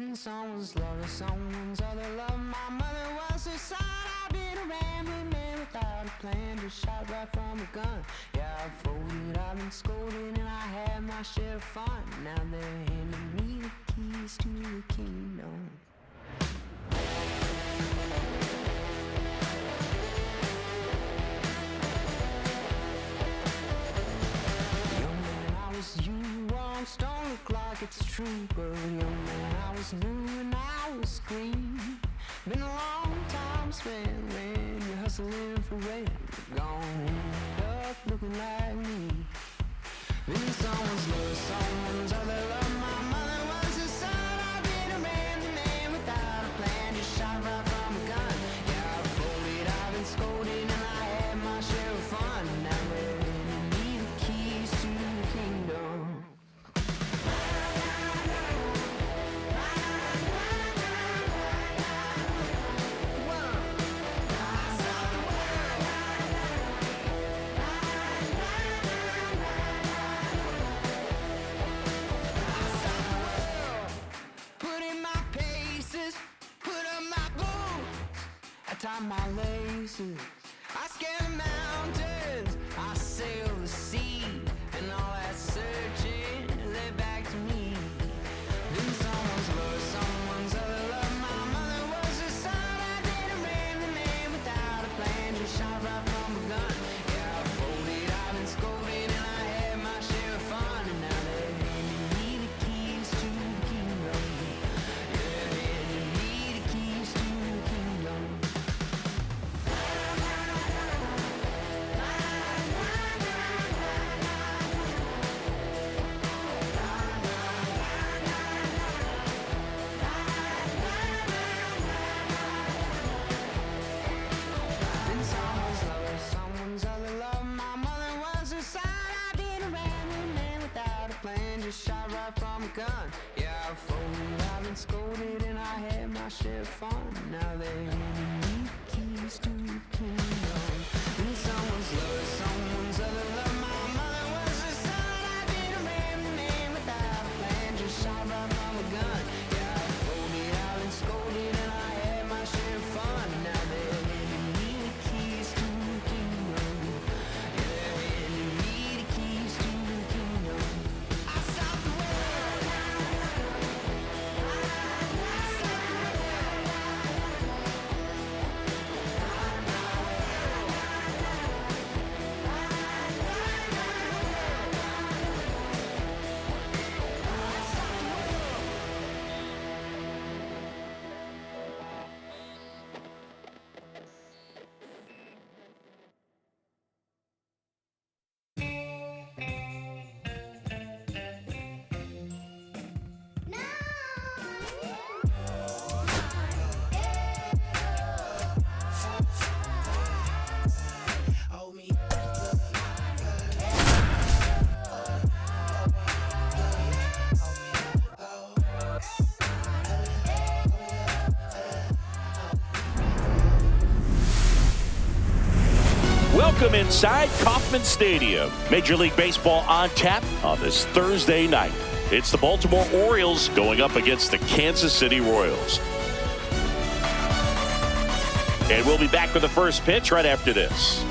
Been someone's love or someone's other love. My mother was her son. I've been a rambling man without a plan, just shot right from a gun. Yeah, I've folded, I've been scolded, and I had my share of fun. Now they're handing me the keys to the kingdom. Young man, I was you, arms don't look like it's true, but young man, I was new and I was green. Been a long time spent when you're hustling for rent, gone end up looking like me. Been someone's love, someone's other love. My mother was a son. I've been a man without a plan, just shot right from a gun. Yeah, I've folded, I've been scolded, and I had my share of fun. Now they're handing me the keys to the kingdom. Tie my laces, I scale the mountains, I sail the sea, and all that searching led back to me. Then someone's love, someone's other love. My mother was a son. I didn't random man without a plan, just shot right from a gun. Yeah, I folded, I've been scolded, and I had my share of fun. And now they're handing me the keys to the kingdom. Yeah, they're handing me the keys to the kingdom. Been someone's love, someone's other love. My mother was her son. I did a random man without a plan, just shot right from a gun. Yeah, I've folded, I've been scolded, and I had my share of fun. Now they're handing me the keys to the kingdom. Been someone's love, someone's other love. My mother was her son. I did a random man without a plan, just shot right from a gun. Yeah, I've folded, I've been scolded, and I had my share of fun. Now they're handing me the keys to the kingdom. Yeah, they're handing me the keys to the kingdom. I stopped the world. Welcome inside Kauffman Stadium. Major League Baseball on tap on this Thursday night. It's the Baltimore Orioles going up against the Kansas City Royals. And we'll be back with the first pitch right after this.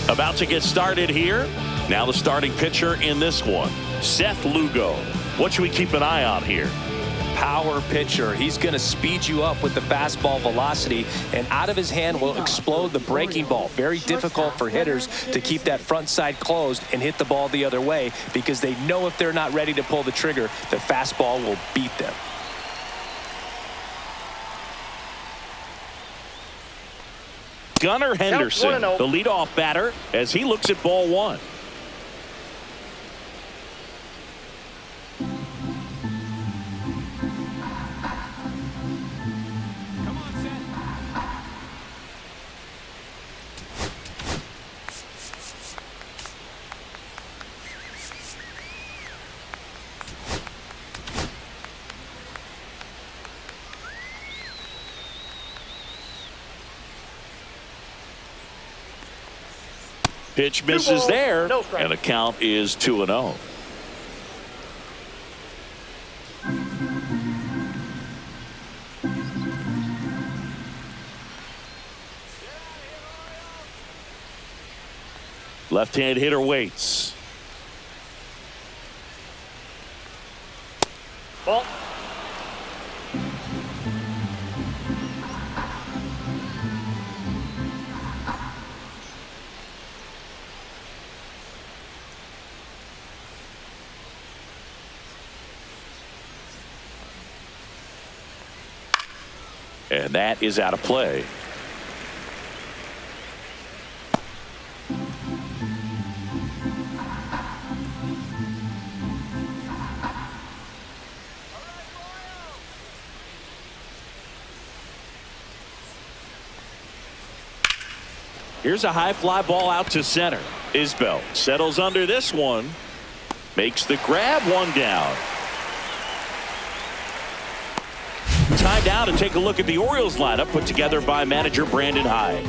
About to get started here. Now the starting pitcher in this one, Seth Lugo. What should we keep an eye on here? Power pitcher. He's going to speed you up with the fastball velocity, and out of his hand will explode the breaking ball. Very difficult for hitters to keep that front side closed and hit the ball the other way, because they know if they're not ready to pull the trigger, the fastball will beat them. Gunnar Henderson, the leadoff batter, as he looks at ball one. Pitch misses there, no strike. and the count is 2-0. Left-hand hitter waits. Ball. And that is out of play. Here's a high fly ball out to center. Isbell settles under this one. Makes the grab, one down. Time now to take a look at the Orioles lineup put together by manager Brandon Hyde.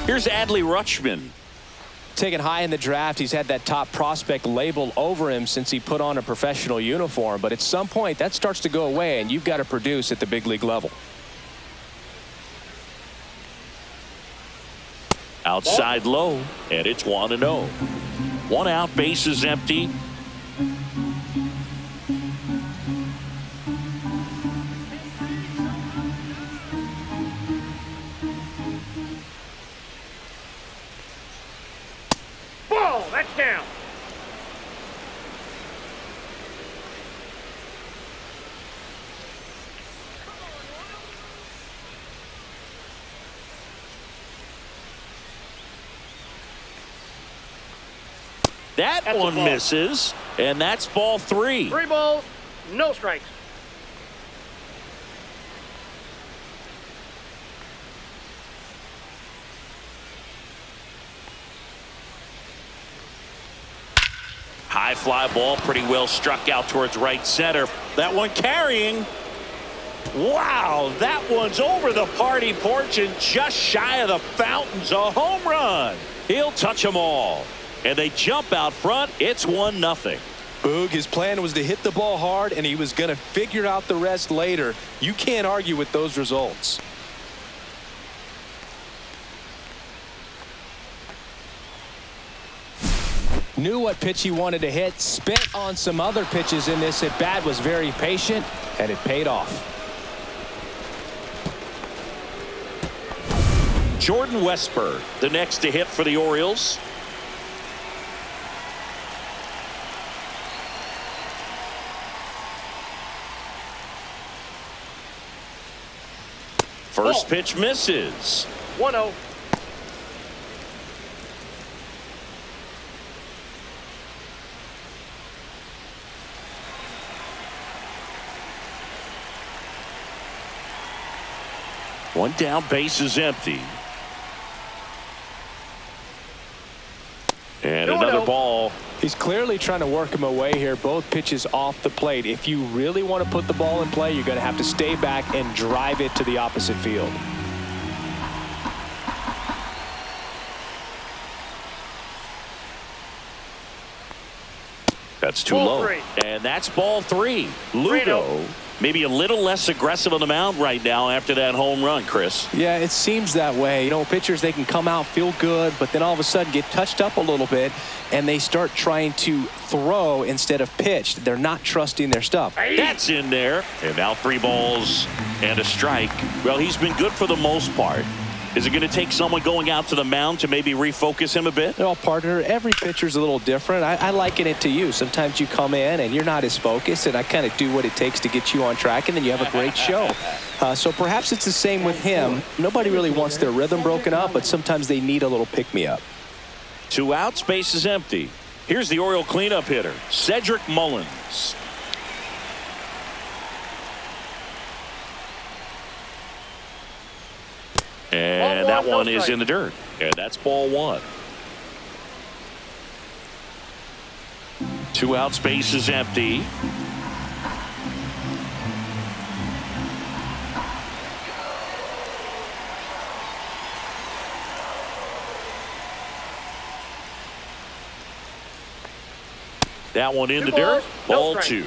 Here's Adley Rutschman. Taken high in the draft, he's had that top prospect label over him since he put on a professional uniform. But at some point, that starts to go away, and you've got to produce at the big league level. Outside low, and it's 1-0. 1 out, base is empty. Ball. That's down. That That's a one ball. misses, and that's ball 3. 3 balls, no strikes. High fly ball, pretty well struck out towards right center. That one carrying. Wow, that one's over the party porch and just shy of the fountains. A home run. He'll touch them all. And they jump out front. It's 1-0. Boog, his plan was to hit the ball hard, and he was going to figure out the rest later. You can't argue with those results. Knew what pitch he wanted to hit, spent on some other pitches in this at bat, was very patient, and it paid off. Jordan Westburg, the next to hit for the Orioles. First pitch misses. 1-0. One down, base is empty. And 2-0. another ball. He's clearly trying to work him away here. Both pitches off the plate. If you really want to put the ball in play, you're going to have to stay back and drive it to the opposite field. That's too Ball low. 3. And that's ball 3. Lugo, maybe a little less aggressive on the mound right now after that home run, Chris. Yeah, it seems that way. You know, pitchers, they can come out, feel good, but then all of a sudden get touched up a little bit, and they start trying to throw instead of pitch. They're not trusting their stuff. That's in there. And now 3 balls and a strike. Well, he's been good for the most part. Is it going to take someone going out to the mound to maybe refocus him a bit? Well, partner, every pitcher's a little different. I liken it to you. Sometimes you come in and you're not as focused, and I kind of do what it takes to get you on track, and then you have a great show. So perhaps it's the same with him. Nobody really wants their rhythm broken up, but sometimes they need a little pick-me-up. 2 outs, base is empty. Here's the Oriole cleanup hitter, Cedric Mullins. And that one is in the dirt. And that's ball 1. Two outs, base is empty. That one in the dirt. Ball two.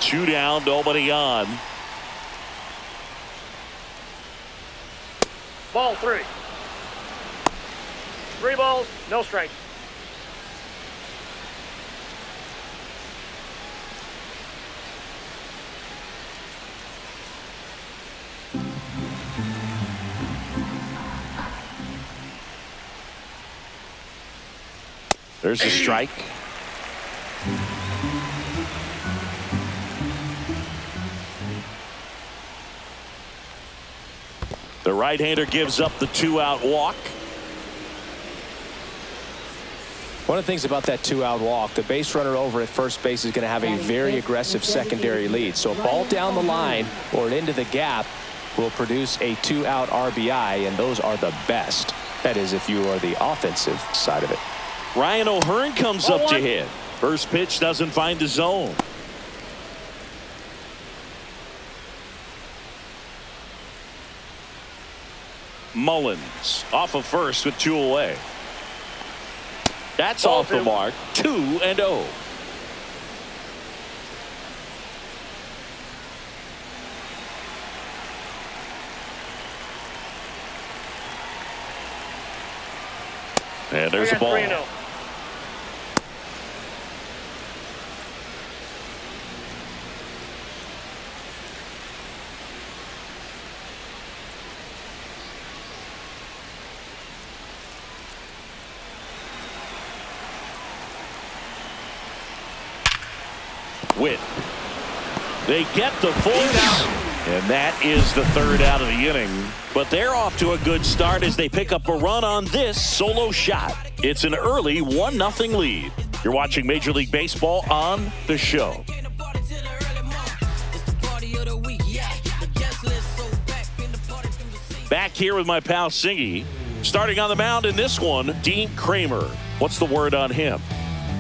Two down, nobody on. Ball three. 3 balls, no strikes. There's a strike. The right-hander gives up the 2-out walk. One of the things about that 2-out walk, the base runner over at first base is going to have a very aggressive secondary lead. So a ball down the line or into the gap will produce a 2-out RBI, and those are the best. That is, if you are the offensive side of it. Ryan O'Hearn comes up to hit. First pitch doesn't find the zone. Mullins off of first with 2 away. That's off the mark. 2-0. And there's a ball. 3-0. Witt. They get the force, and that is the 3rd out of the inning. But they're off to a good start as they pick up a run on this solo shot. It's an early 1-0 lead. You're watching Major League Baseball on the show. Back here with my pal Singy. Starting on the mound in this one, Dean Kremer. What's the word on him?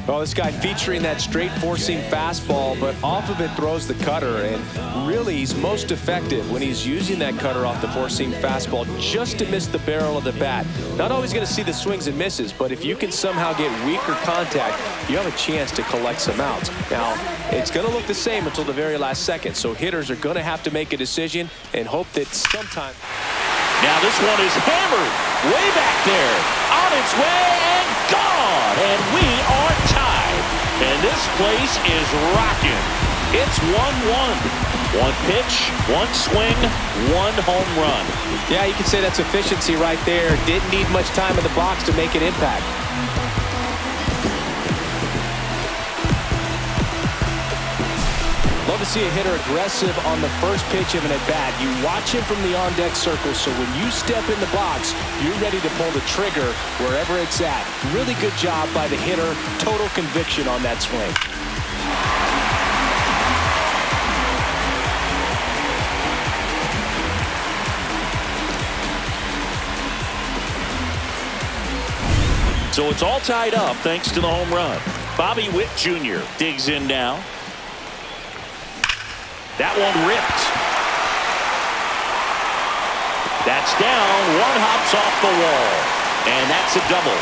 Well, this guy featuring that straight four-seam fastball, but off of it throws the cutter, and really he's most effective when he's using that cutter off the four-seam fastball just to miss the barrel of the bat. Not always going to see the swings and misses, but if you can somehow get weaker contact, you have a chance to collect some outs. Now, it's going to look the same until the very last second, so hitters are going to have to make a decision and hope that sometime. Now this one is hammered way back there, on its way and gone, and we are tied. And this place is rocking. It's 1-1. One pitch, one swing, one home run. Yeah, you can say that's efficiency right there. Didn't need much time in the box to make an impact. Love to see a hitter aggressive on the first pitch of an at-bat. You watch him from the on-deck circle, so when you step in the box, you're ready to pull the trigger wherever it's at. Really good job by the hitter. Total conviction on that swing. So it's all tied up thanks to the home run. Bobby Witt Jr. digs in now. That one ripped. That's down. One hops off the wall. And that's a double.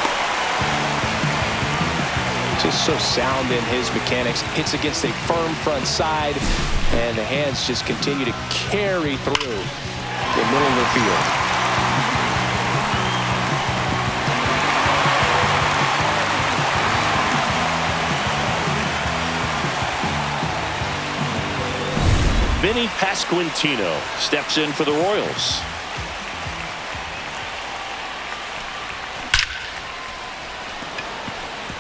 Just so sound in his mechanics. Hits against a firm front side. And the hands just continue to carry through the middle of the field. Vinny Pasquantino steps in for the Royals.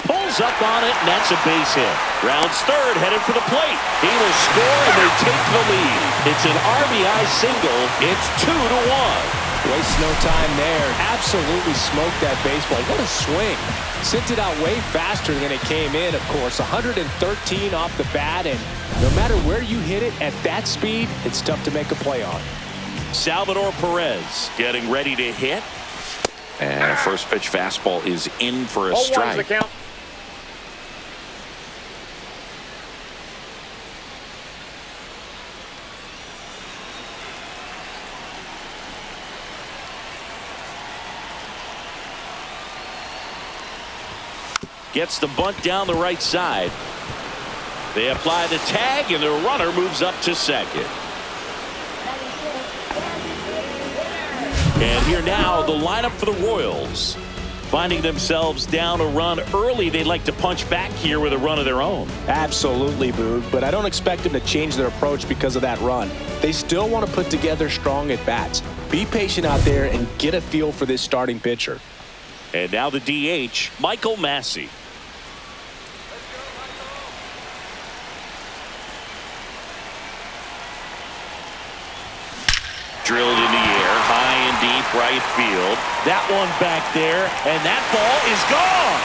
Pulls up on it, and that's a base hit. Rounds third, headed for the plate. He will score, and they take the lead. It's an RBI single. It's 2-1. Waste no time there. Absolutely smoked that baseball. What a swing. Sent it out way faster than it came in, of course. 113 off the bat, and no matter where you hit it at that speed, it's tough to make a play on. Salvador Perez getting ready to hit. And a first pitch fastball is in for a strike. The count. Gets the bunt down the right side. They apply the tag, and the runner moves up to second. And here now, the lineup for the Royals. Finding themselves down a run early, they'd like to punch back here with a run of their own. Absolutely, Boog, but I don't expect them to change their approach because of that run. They still want to put together strong at-bats. Be patient out there and get a feel for this starting pitcher. And now the DH, Michael Massey. Drilled in the air, high and deep right field. That one back there, and that ball is gone.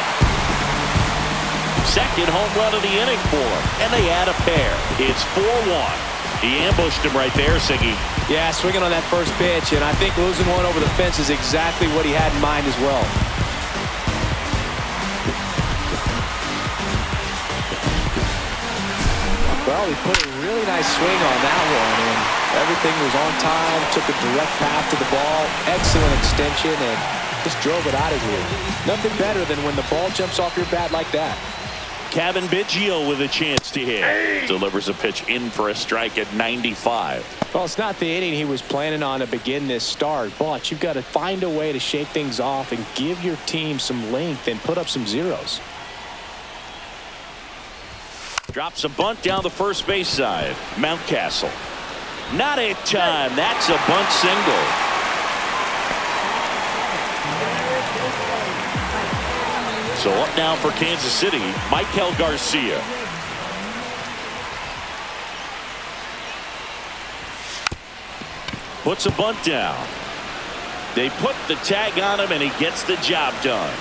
Second home run of the inning for him, and they add a pair. It's 4-1. He ambushed him right there, Siggy. Yeah, swinging on that first pitch, and I think losing one over the fence is exactly what he had in mind as well. Well, he put a really nice swing on that one, and everything was on time, took a direct path to the ball, excellent extension, and just drove it out of here. Nothing better than when the ball jumps off your bat like that. Kevin Biggio with a chance to hit. Delivers a pitch in for a strike at 95. Well, it's not the inning he was planning on to begin this start, but you've got to find a way to shake things off and give your team some length and put up some zeros. Drops a bunt down the first base side. Mountcastle. Not in time. That's a bunt single. So up now for Kansas City, Michael Garcia. Puts a bunt down. They put the tag on him, and he gets the job done.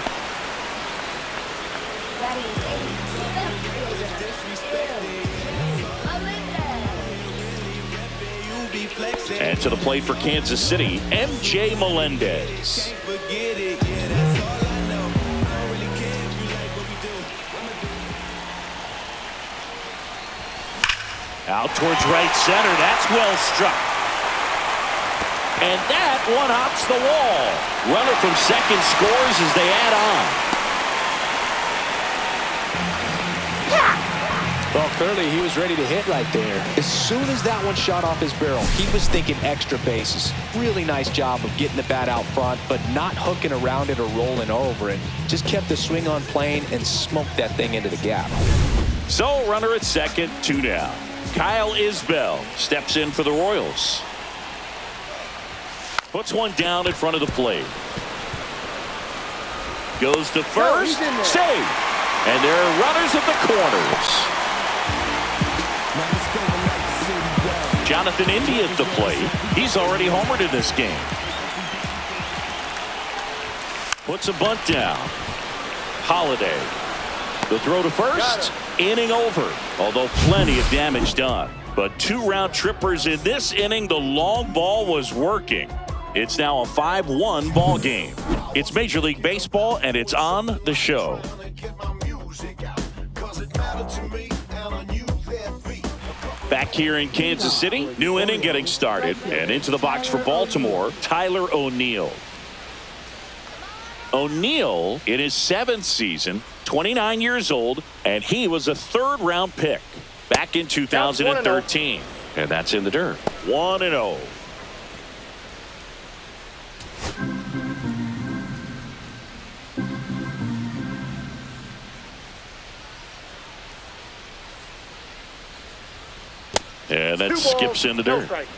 And to the plate for Kansas City, MJ Melendez. Out towards right center. That's well struck. And that one hops the wall. Runner from second scores as they add on. Well, clearly he was ready to hit right there. As soon as that one shot off his barrel, he was thinking extra bases. Really nice job of getting the bat out front, but not hooking around it or rolling over it. Just kept the swing on plane and smoked that thing into the gap. So, runner at second, 2 down. Kyle Isbell steps in for the Royals. Puts one down in front of the plate. Goes to first. Save. And there are runners at the corners. Jonathan India at the plate. He's already homered in this game. Puts a bunt down. Holiday. The throw to first. Inning over. Although plenty of damage done. But 2 round trippers in this inning. The long ball was working. It's now a 5-1 ball game. It's Major League Baseball, and it's on the show. Back here in Kansas City, new inning getting started, and into the box for Baltimore, Tyler O'Neill. O'Neill in his 7th season, 29 years old, and he was a 3rd-round pick back in 2013. And that's in the dirt. 1-0. And that skips in the dirt. Strike.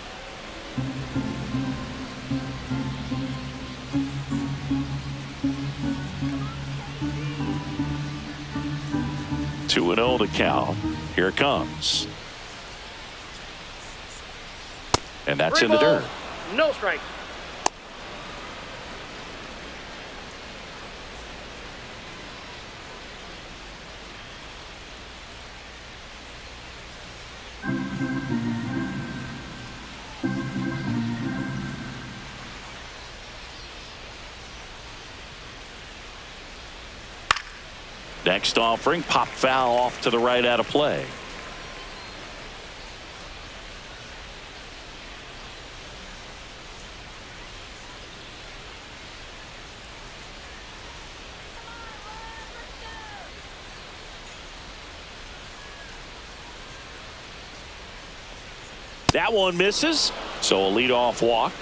Two and 0 to count. Here it comes. And that's in the dirt. No strike. Next offering, pop foul off to the right out of play. That one misses, so a leadoff walk.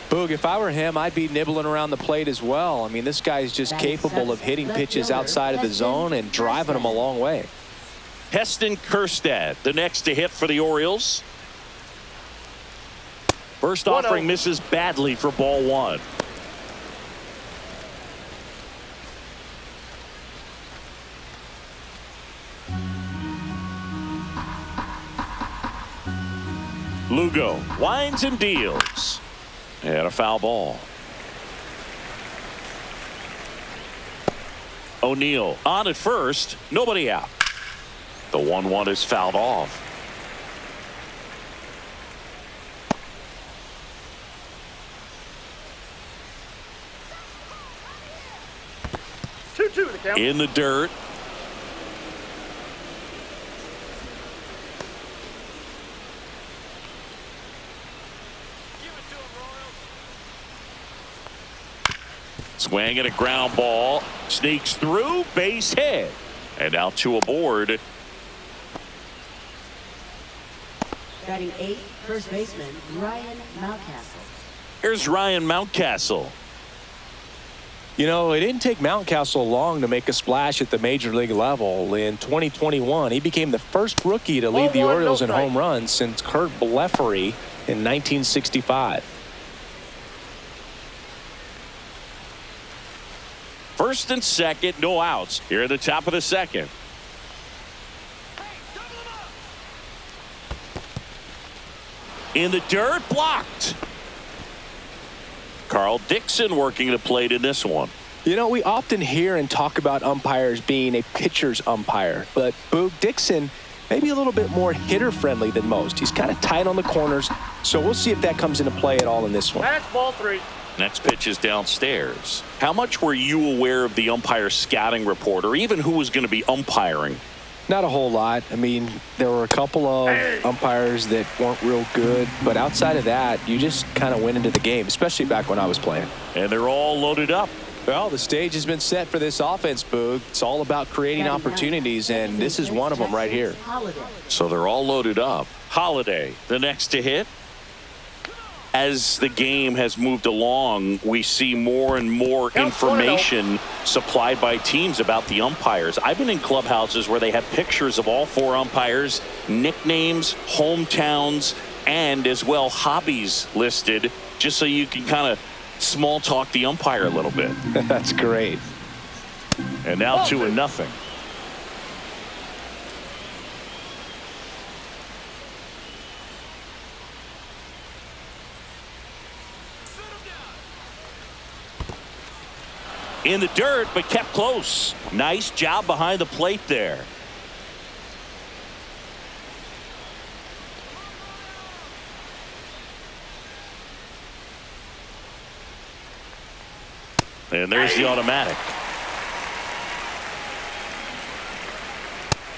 Boog, if I were him, I'd be nibbling around the plate as well. I mean, this guy's just capable of hitting pitches outside of the zone and driving them a long way. Heston Kjerstad, the next to hit for the Orioles. First offering misses badly for ball one. Lugo winds and deals. And a foul ball. O'Neill on at first. Nobody out. The 1-1 is fouled off. Two the count. In the dirt. Swing and a ground ball. Sneaks through. Base hit. And now two aboard. Batting 8th, first baseman Ryan Mountcastle. Here's Ryan Mountcastle. You know, it didn't take Mountcastle long to make a splash at the major league level. In 2021, he became the first rookie to lead the Orioles in home runs since Kurt Blefary in 1965. First and second, no outs. Here at the top of the second. In the dirt, blocked. Carl Dixon working the plate in this one. You know, we often hear and talk about umpires being a pitcher's umpire, but Boog Dixon maybe a little bit more hitter friendly than most. He's kind of tight on the corners, so we'll see if that comes into play at all in this one. That's ball 3. Next pitch is downstairs. How much were you aware of the umpire scouting report, or even who was going to be umpiring? Not a whole lot. I mean, there were a couple of umpires that weren't real good, but outside of that, you just kind of went into the game, especially back when I was playing. And they're all loaded up. Well, the stage has been set for this offense, Boog. It's all about creating opportunities, and this is one of them right here. So they're all loaded up. Holiday, the next to hit. As the game has moved along, we see more and more information supplied by teams about the umpires. I've been in clubhouses where they have pictures of all 4 umpires, nicknames, hometowns, and as well hobbies listed, just so you can kind of small talk the umpire a little bit. That's great. And now 2-0. In the dirt, but kept close. Nice job behind the plate there. And there's the automatic.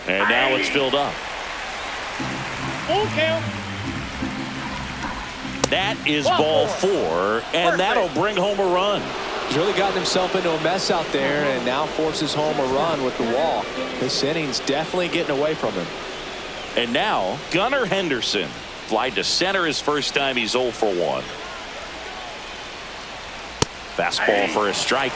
And now it's filled up. Full count. That is ball 4, and that'll bring home a run. He's really gotten himself into a mess out there and now forces home a run with the walk. This inning's definitely getting away from him. And now Gunnar Henderson fly to center his first time. He's 0 for 1. Fastball for a strike.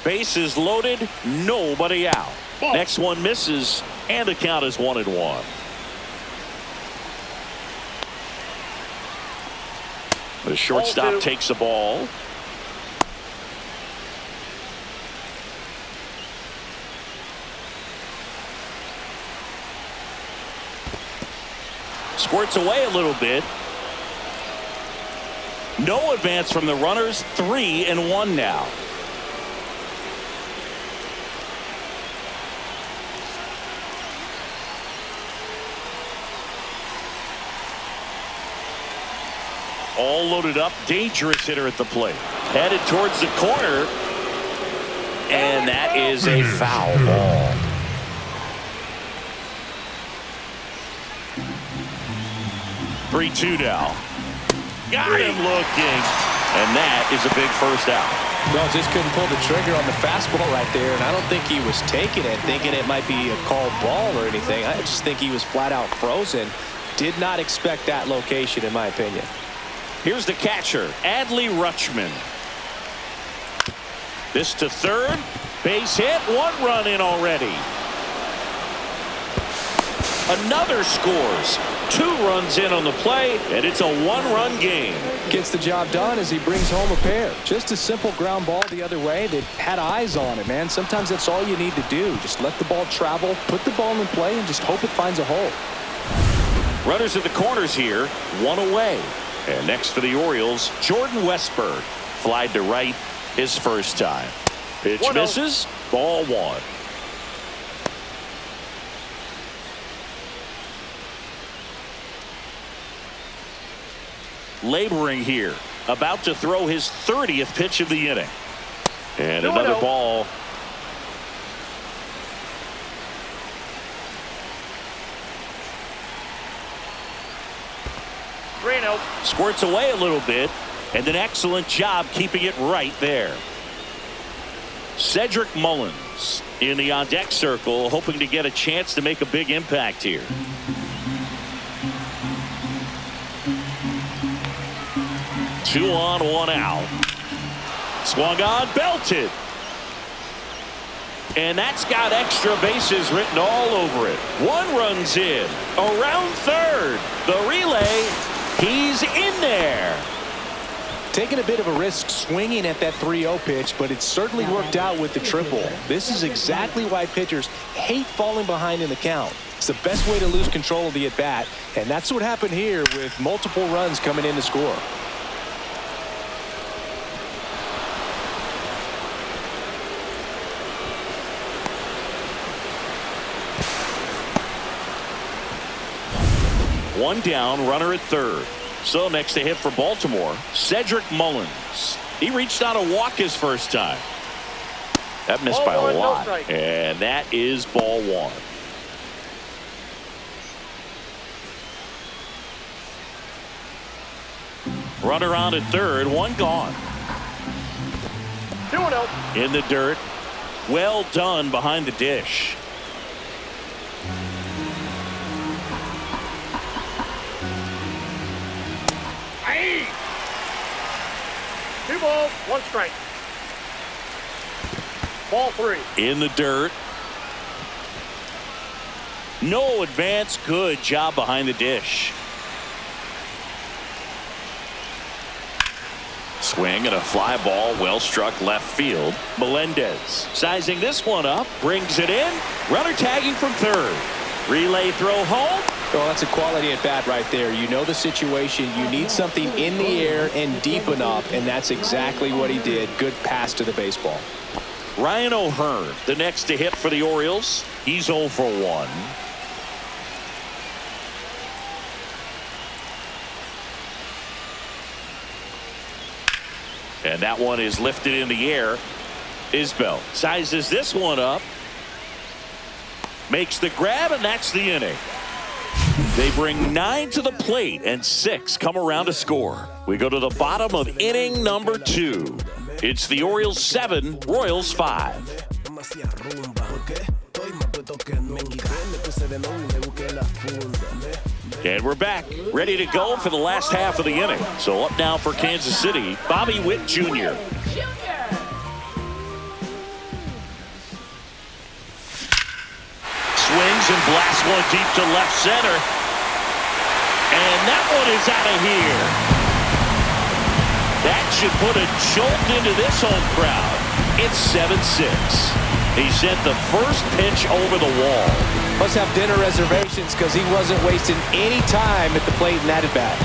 Bases loaded, nobody out. Next one misses, and the count is 1-1. The shortstop takes the ball. Squirts away a little bit. No advance from the runners. 3-1 now. All loaded up, dangerous hitter at the plate. Headed towards the corner. And that is a foul ball. Three-two now. Got him looking. And that is a big first out. Well, just couldn't pull the trigger on the fastball right there, and I don't think he was taking it, thinking it might be a called ball or anything. I just think he was flat out frozen. Did not expect that location, in my opinion. Here's the catcher, Adley Rutschman. This to third. Base hit. 1 run in already. Another scores. 2 runs in on the play, and it's a 1-run game. Gets the job done as he brings home a pair. Just a simple ground ball the other way that had eyes on it, man. Sometimes that's all you need to do. Just let the ball travel, put the ball in play, and just hope it finds a hole. Runners at the corners here, 1 away. And next for the Orioles, Jordan Westberg. Flied to right his first time. Pitch misses, ball 1. Laboring here, about to throw his 30th pitch of the inning. And another ball. Squirts away a little bit, and an excellent job keeping it right there. Cedric Mullins in the on-deck circle, hoping to get a chance to make a big impact here. Two on, 1 out. Swung on, belted. And that's got extra bases written all over it. 1 run's in. Around third. The relay. He's in there. Taking a bit of a risk swinging at that 3-0 pitch, but it certainly worked out with the triple. This is exactly why pitchers hate falling behind in the count. It's the best way to lose control of the at-bat, and that's what happened here with multiple runs coming in to score. One down, runner at third. So next to hit for Baltimore, Cedric Mullins. He reached out a walk his first time. That missed by a lot. And that is ball 1. Runner on at third, 1 gone. 2-0. In the dirt. Well done behind the dish. Aye. 2 balls, 1 strike. Ball 3. In the dirt. No advance. Good job behind the dish. Swing and a fly ball, well struck left field. Melendez sizing this one up, brings it in. Runner tagging from third. Relay throw home. Well, that's a quality at bat right there. You know the situation. You need something in the air and deep enough, and that's exactly what he did. Good pass to the baseball. Ryan O'Hearn, the next to hit for the Orioles. He's 0 for 1. And that one is lifted in the air. Isbell sizes this one up. Makes the grab, and that's the inning. They bring 9 to the plate, and 6 come around to score. We go to the bottom of inning number 2. It's the Orioles 7, Royals 5. And we're back, ready to go for the last half of the inning. So up now for Kansas City, Bobby Witt Jr. Swings and blasts one deep to left center. And that one is out of here. That should put a jolt into this home crowd. It's 7-6. He sent the first pitch over the wall. Must have dinner reservations because he wasn't wasting any time at the plate in that at bat.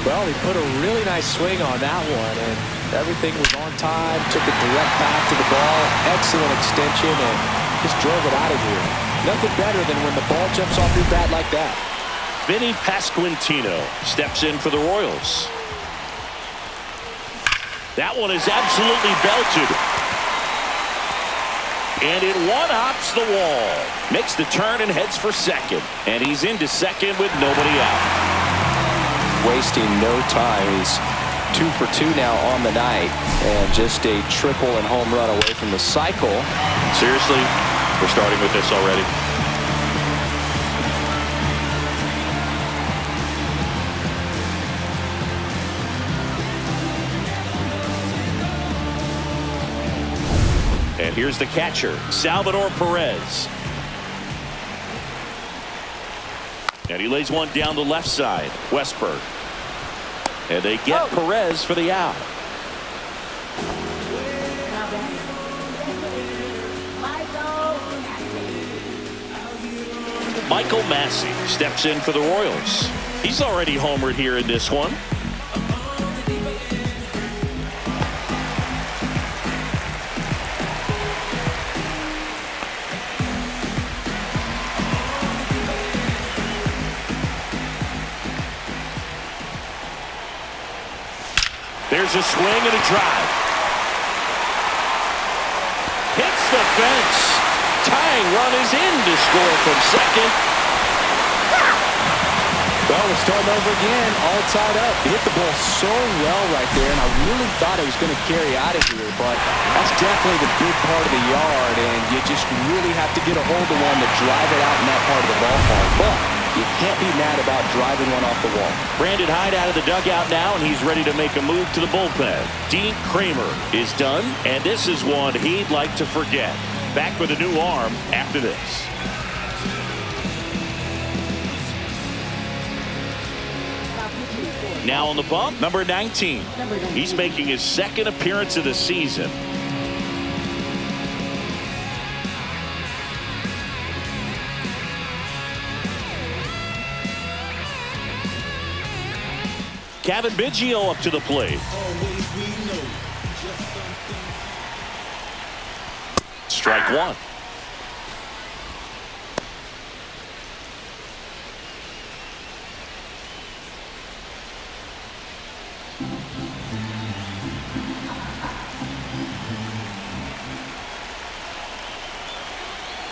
Well, He put a really nice swing on that one, and everything was on time. Took a direct path to the ball. Excellent extension, and just drove it out of here. Nothing better than when the ball jumps off your bat like that. Vinny Pasquantino steps in for the Royals. That one is absolutely belted. And it one-hops the wall. Makes the turn and heads for second. And he's into second with nobody out. Wasting no time. He's 2 for 2 now on the night. And just a triple and home run away from the cycle. Seriously, we're starting with this already. And here's the catcher, Salvador Perez. And he lays one down the left side, Westberg. And they get Perez for the out. Michael Massey steps in for the Royals. He's already homered here in this one. There's a swing and a drive. Hits the fence. Tying run is in to score from second. Well, we're starting over again, all tied up. He hit the ball so well right there, and I really thought it was going to carry out of here, but that's definitely the big part of the yard, and you just really have to get a hold of one to drive it out in that part of the ballpark. But you can't be mad about driving one off the wall. Brandon Hyde out of the dugout now, and he's ready to make a move to the bullpen. Dean Kremer is done, and this is one he'd like to forget. Back with a new arm after this. Now on the bump, number 19. He's making his second appearance of the season. Kevin Biggio up to the plate. Strike one.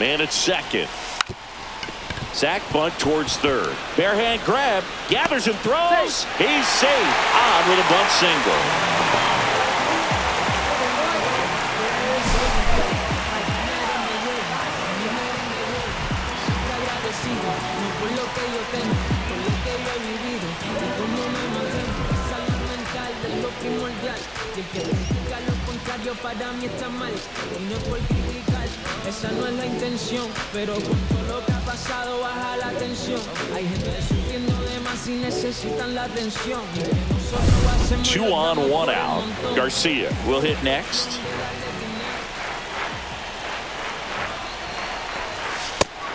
Man at second. Sack bunt towards third. Bare hand grab. Gathers and throws. He's safe. On with a bunt single. Para mí está mal, y no es por criticar, esa no es la intención, pero con todo lo que ha pasado baja la tensión. Hay gente sufriendo de más y necesitan la atención. 2 on, 1 out. Garcia will hit next.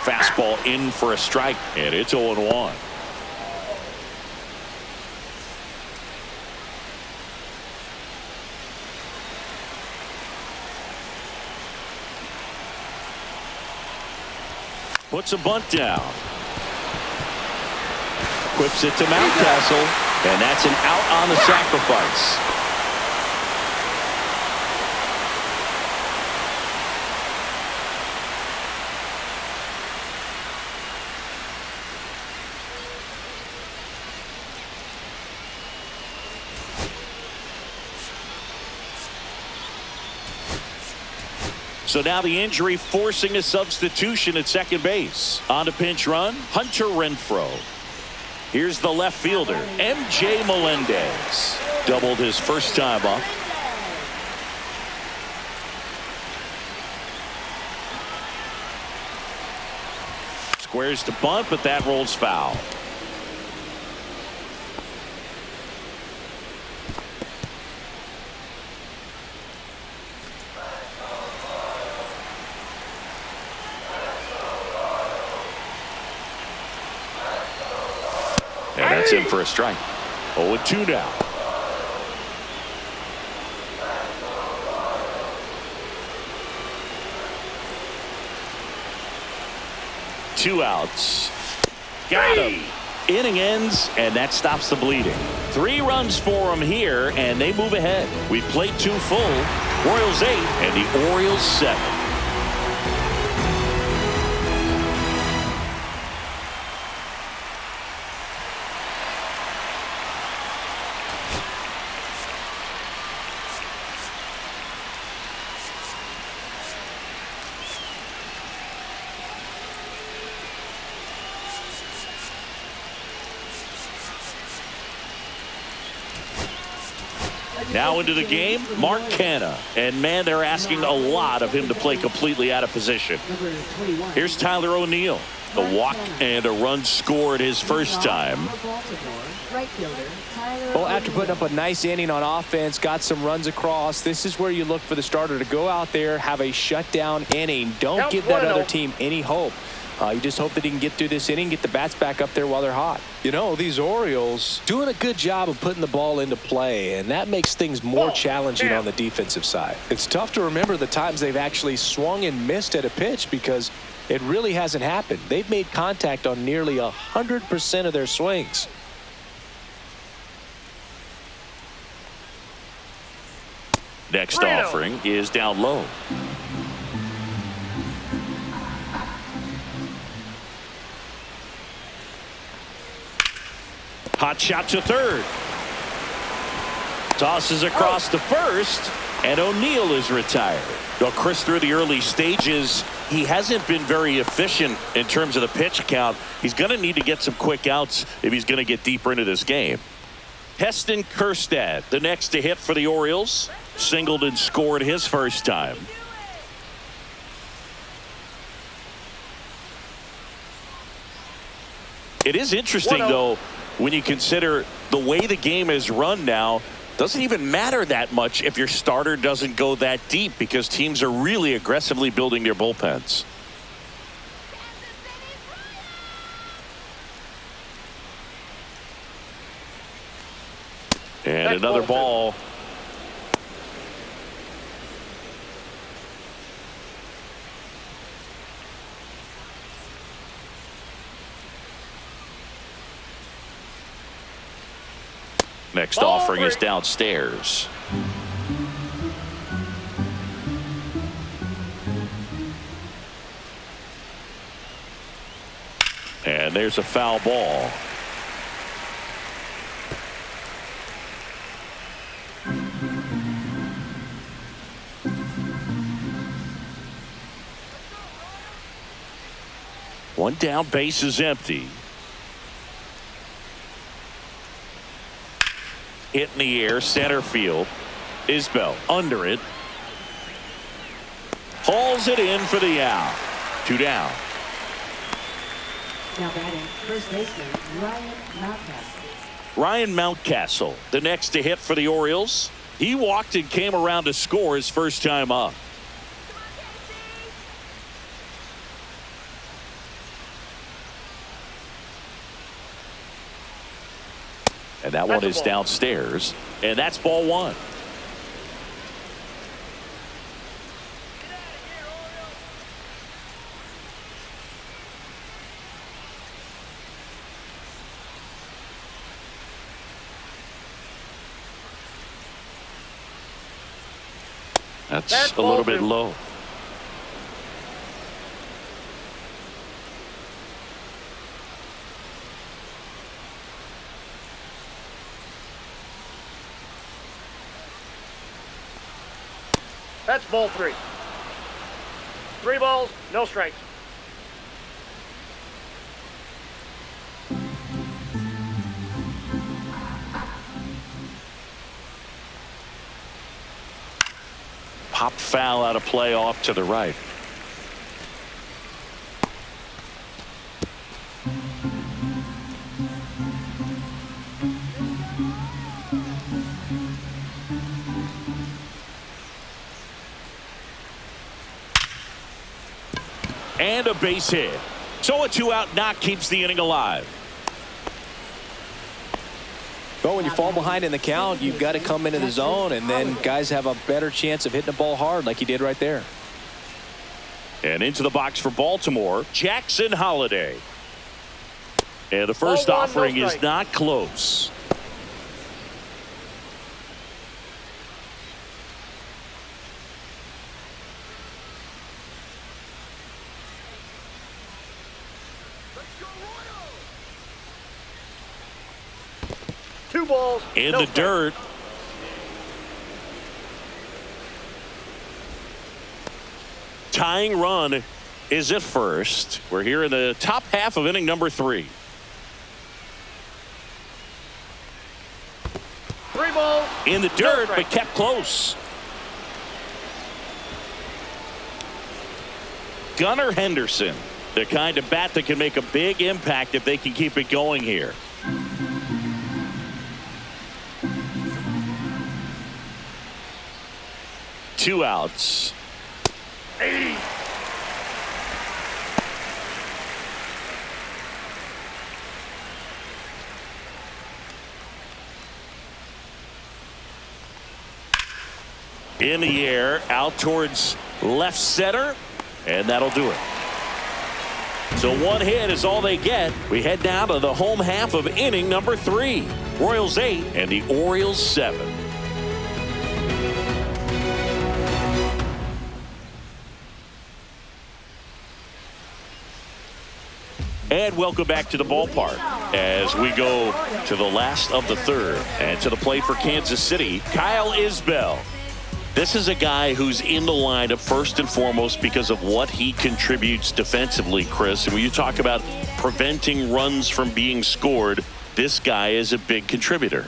Fastball in for a strike, and it's 0-1. Puts a bunt down. Whips it to Mountcastle, and that's an out on the sacrifice. So now the injury forcing a substitution at second base. On to pinch run, Hunter Renfroe. Here's the left fielder, MJ Melendez. Doubled his first time up. Squares to bunt, but that rolls foul. And that's in for a strike. 0-2 now. Two outs. Got him. Inning ends, and that stops the bleeding. 3 runs for him here, and they move ahead. We played 2 full. Royals 8, and the Orioles 7. Now into the game, Mark Canha. And, man, they're asking a lot of him to play completely out of position. Here's Tyler O'Neill. A walk and a run scored his first time. Well, after putting up a nice inning on offense, got some runs across, this is where you look for the starter to go out there, have a shutdown inning. Don't give that other team any hope. You just hope that he can get through this inning, get the bats back up there while they're hot. You know, these Orioles doing a good job of putting the ball into play, and that makes things more challenging on the defensive side. It's tough to remember the times they've actually swung and missed at a pitch because it really hasn't happened. They've made contact on nearly 100% of their swings. Next offering is down low. Hot shot to third. Tosses across to first, and O'Neill is retired. Well, Chris, through the early stages, he hasn't been very efficient in terms of the pitch count. He's going to need to get some quick outs if he's going to get deeper into this game. Heston Kjerstad, the next to hit for the Orioles. Singled and scored his first time. It is interesting, though, when you consider the way the game is run now. Doesn't even matter that much if your starter doesn't go that deep because teams are really aggressively building their bullpens. And another ball. Next offering is downstairs. And there's a foul ball. One down, base is empty. Hit in the air, center field. Isbell under it. Hauls it in for the out. 2 down. Now batting, first baseman Ryan Mountcastle. Ryan Mountcastle, the next to hit for the Orioles. He walked and came around to score his first time up. And that one is downstairs. And that's ball 1. That's a little bit low. That's ball 3. 3 balls, no strikes. Popped foul out of play off to the right. And a base hit. So a 2-out knock keeps the inning alive. Well, when you fall behind in the count, you've got to come into the zone, and then guys have a better chance of hitting the ball hard like he did right there. And into the box for Baltimore, Jackson Holliday. And the first Ball one, offering no is strike. not close. Two balls. In no the strike. dirt. Tying run is at first. We're here in the top half of inning number 3. Three balls. In the No dirt, strike. but kept close. Gunnar Henderson, the kind of bat that can make a big impact if they can keep it going here. Two outs. In the air, out towards left center, and that'll do it. So one hit is all they get. We head down to the home half of inning number 3. Royals 8 and the Orioles 7. And welcome back to the ballpark as we go to the last of the third. And to the plate for Kansas City, Kyle Isbell. This is a guy who's in the lineup first and foremost because of what he contributes defensively, Chris. And when you talk about preventing runs from being scored, this guy is a big contributor.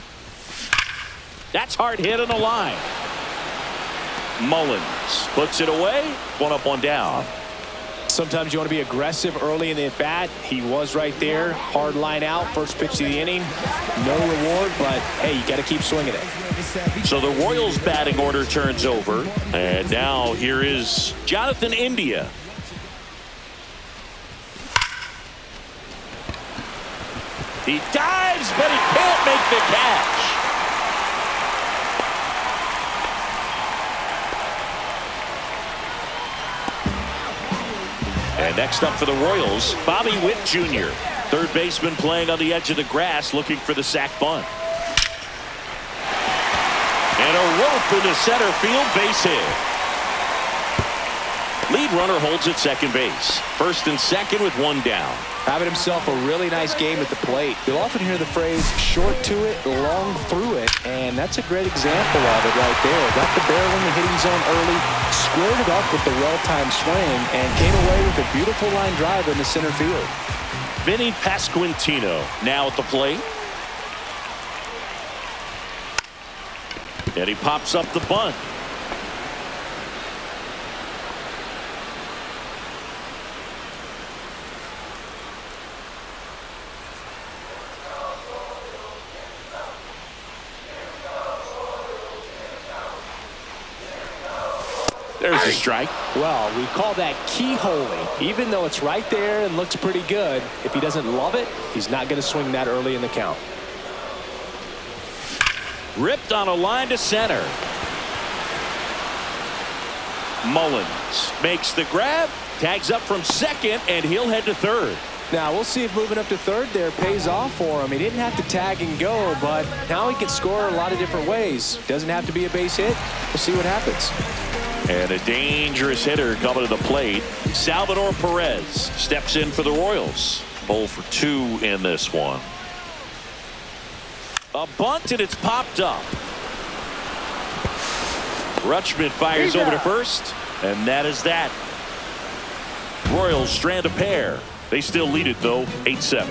That's hard hit on the line. Mullins puts it away. One up, one down. Sometimes you want to be aggressive early in the at-bat. He was right there. Hard line out. First pitch of the inning. No reward, but, hey, you got to keep swinging it. So the Royals batting order turns over. And now here is Jonathan India. He dives, but he can't make the catch. And next up for the Royals, Bobby Witt Jr., third baseman playing on the edge of the grass looking for the sac bunt. And a rope into center field, base hit. Lead runner holds at second base. First and second with one down. Having himself a really nice game at the plate. You'll often hear the phrase short to it, long through it, and that's a great example of it right there. Got the barrel in the hitting zone early, squared it up with the well-timed swing, and came away with a beautiful line drive in the center field. Vinny Pasquantino now at the plate. And he pops up the bunt. There's a strike. Well, we call that keyholing. Even though it's right there and looks pretty good, if he doesn't love it, he's not going to swing that early in the count. Ripped on a line to center. Mullins makes the grab, tags up from second, and he'll head to third. Now, we'll see if moving up to third there pays off for him. He didn't have to tag and go, but now he can score a lot of different ways. Doesn't have to be a base hit. We'll see what happens. And a dangerous hitter coming to the plate. Salvador Perez steps in for the Royals. 0 for 2 in this one. A bunt, and it's popped up. Rutschman fires over to first, and that is that. Royals strand a pair. They still lead it, though, 8-7.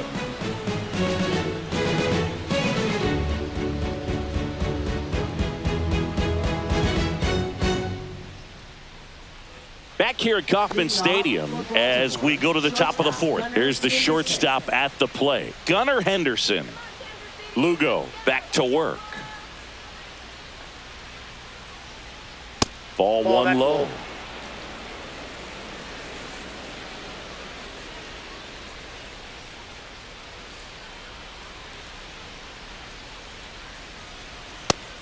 Back here at Kauffman Stadium as we go to the top of the fourth. Here's the shortstop at the play. Gunnar Henderson. Lugo back to work. Ball one low.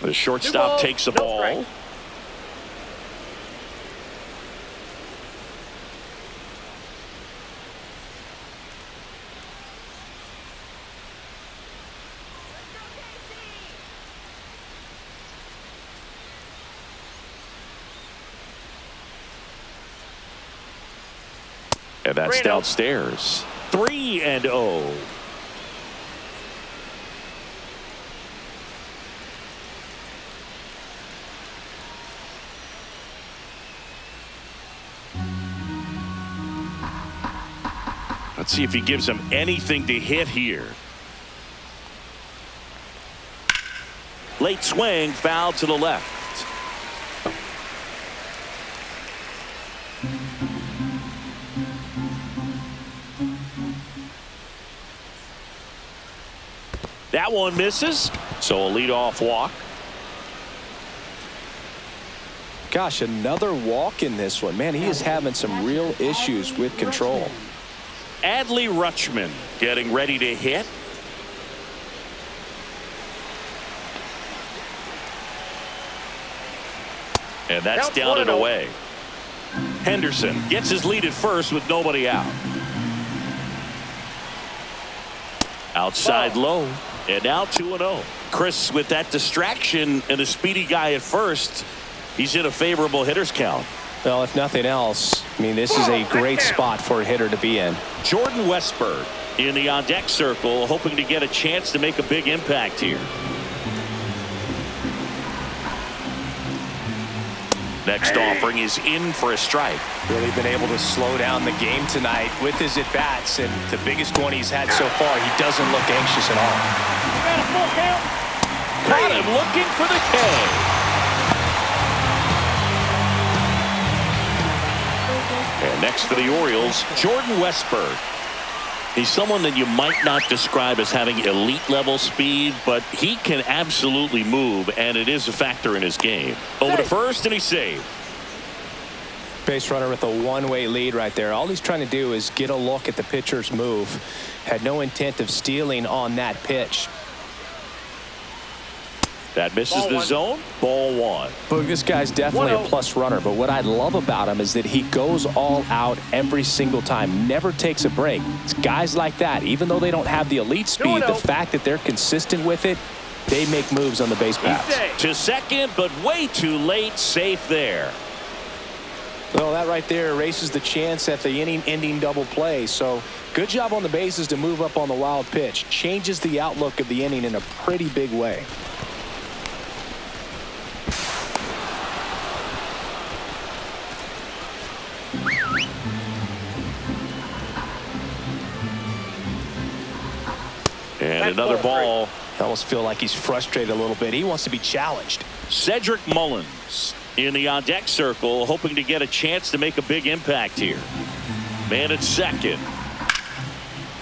The shortstop takes the ball. Strike. And that's downstairs. 3-0. Let's see if he gives him anything to hit here. Late swing, foul to the left. That one misses, so a leadoff walk. Gosh, another walk in this one. Man, he is having some real issues with control. Adley Rutschman getting ready to hit. And that's Count down and 1-0. away. Henderson gets his lead at first with nobody out. Outside low. And now 2-0. Chris, with that distraction and a speedy guy at first, he's in a favorable hitter's count. Well, if nothing else, I mean, this is a great spot for a hitter to be in. Jordan Westberg in the on-deck circle, hoping to get a chance to make a big impact here. Next offering is in for a strike. Really been able to slow down the game tonight with his at-bats, and the biggest one he's had so far, he doesn't look anxious at all. Got a full count. Caught him looking for the K. And next for the Orioles, Jordan Westberg. He's someone that you might not describe as having elite level speed, but he can absolutely move, and it is a factor in his game. Over to first, and he's saved. Base runner with a one-way lead right there. All he's trying to do is get a look at the pitcher's move. Had no intent of stealing on that pitch. That misses Ball the one. zone. Ball one. Look, this guy's definitely a 1-0. plus runner, but what I love about him is that he goes all out every single time, never takes a break. It's guys like that, even though they don't have the elite speed, the 2-0. fact that they're consistent with it, they make moves on the base paths. To second, but way too late. Safe there. Well, that right there erases the chance at the inning-ending double play. So good job on the bases to move up on the wild pitch. Changes the outlook of the inning in a pretty big way. And That's another ball ball. I almost feel like he's frustrated a little bit. He wants to be challenged. Cedric Mullins in the on-deck circle, hoping to get a chance to make a big impact here. Man at second.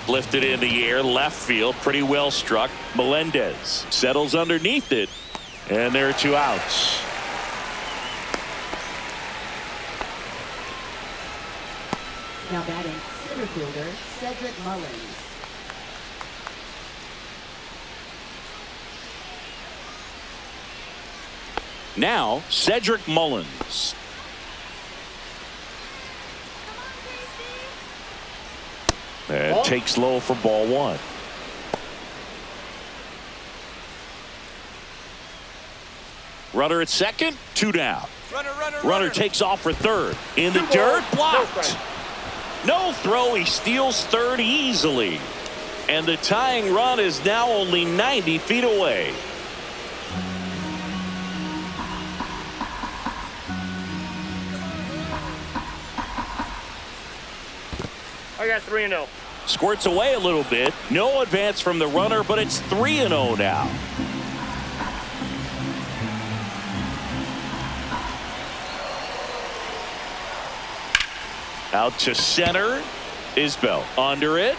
Lifted in the air, left field, pretty well struck. Melendez settles underneath it, and there are two outs. Now batting, center fielder Cedric Mullins. Now, Cedric Mullins. And takes low for ball one. Runner at second, two down. Runner takes off for third. In the dirt, blocked. No throw, he steals third easily. And the tying run is now only 90 feet away. I got 3-0. Squirts away a little bit. No advance from the runner, but it's 3-0 now. Out to center. Isbell under it.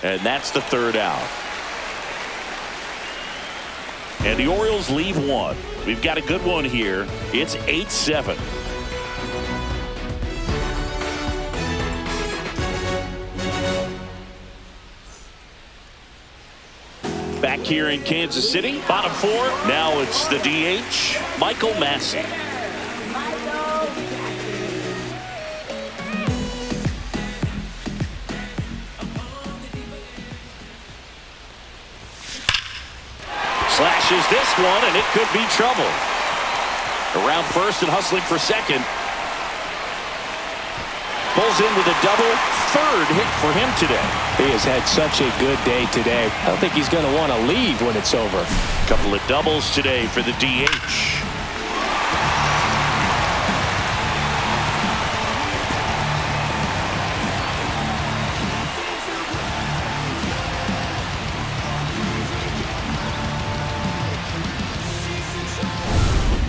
And that's the third out. And the Orioles leave one. We've got a good one here. It's 8-7. Back here in Kansas City, bottom four. Now it's the DH, Michael Massey. Slashes this one, and it could be trouble. Around first and hustling for second. Pulls in with a double. Third hit for him today. He has had such a good day today. I don't think he's going to want to leave when it's over. Couple of doubles today for the DH.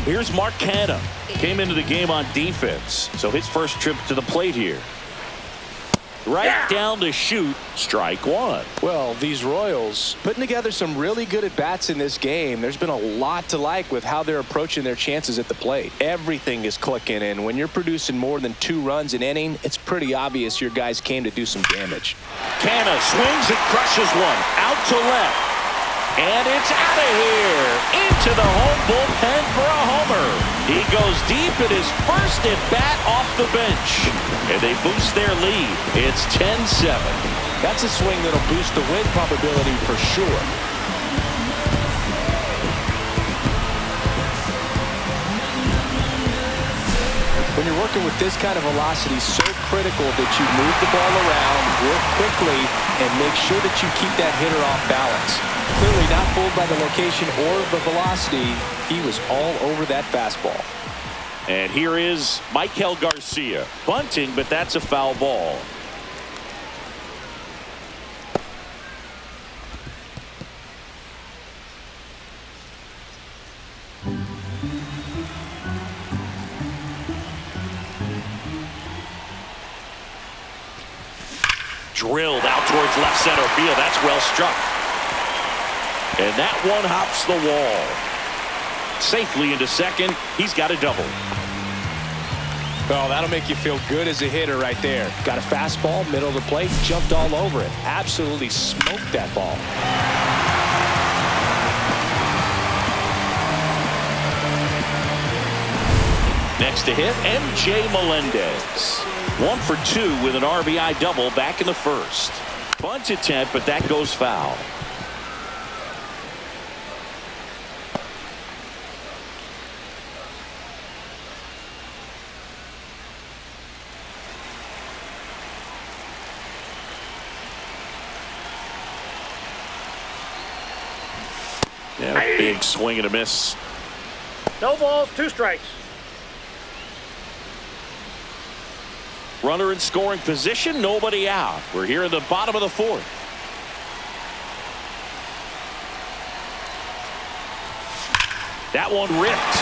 Here's Mark Canha. Came into the game on defense, so his first trip to the plate here. Right down to shoot. Strike one. Well, these Royals putting together some really good at-bats in this game. There's been a lot to like with how they're approaching their chances at the plate. Everything is clicking, and when you're producing more than 2 runs an inning, it's pretty obvious your guys came to do some damage. Canha swings and crushes one. Out to left. And it's out of here. Into the home bullpen for a homer. He goes deep in his first at-bat off the bench. And they boost their lead. It's 10-7. That's a swing that'll boost the win probability for sure. When you're working with this kind of velocity, so critical that you move the ball around, work quickly, and make sure that you keep that hitter off balance. Clearly not fooled by the location or the velocity. He was all over that fastball. And here is Michael Garcia. Bunting, but that's a foul ball. Drilled out towards left center field. That's well struck. And that one hops the wall. Safely into second. He's got a double. Well, that'll make you feel good as a hitter right there. Got a fastball, middle of the plate, jumped all over it. Absolutely smoked that ball. Next to hit, MJ Melendez. 1 for 2 with an RBI double back in the first. Bunt attempt, but that goes foul. Yeah, big swing and a miss. No balls, 2 strikes. Runner in scoring position, nobody out. We're here in the bottom of the 4th. That one ripped.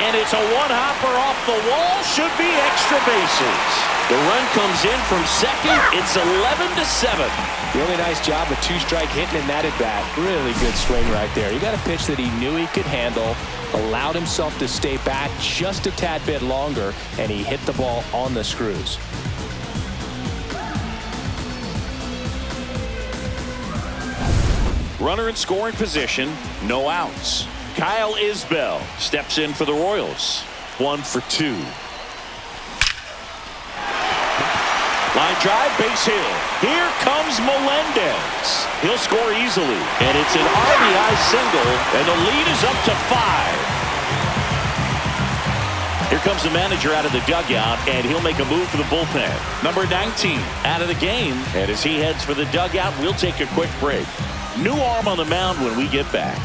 And it's a one-hopper off the wall. Should be extra bases. The run comes in from second. It's 11-7. Really nice job of 2-strike hitting in that at-bat. Really good swing right there. He got a pitch that he knew he could handle, allowed himself to stay back just a tad bit longer, and he hit the ball on the screws. Runner in scoring position, no outs. Kyle Isbell steps in for the Royals. 1 for 2. Line drive, base hit. Here comes Melendez. He'll score easily. And it's an RBI single, and the lead is up to 5. Here comes the manager out of the dugout, and he'll make a move for the bullpen. Number 19 out of the game. And as he heads for the dugout, we'll take a quick break. New arm on the mound when we get back.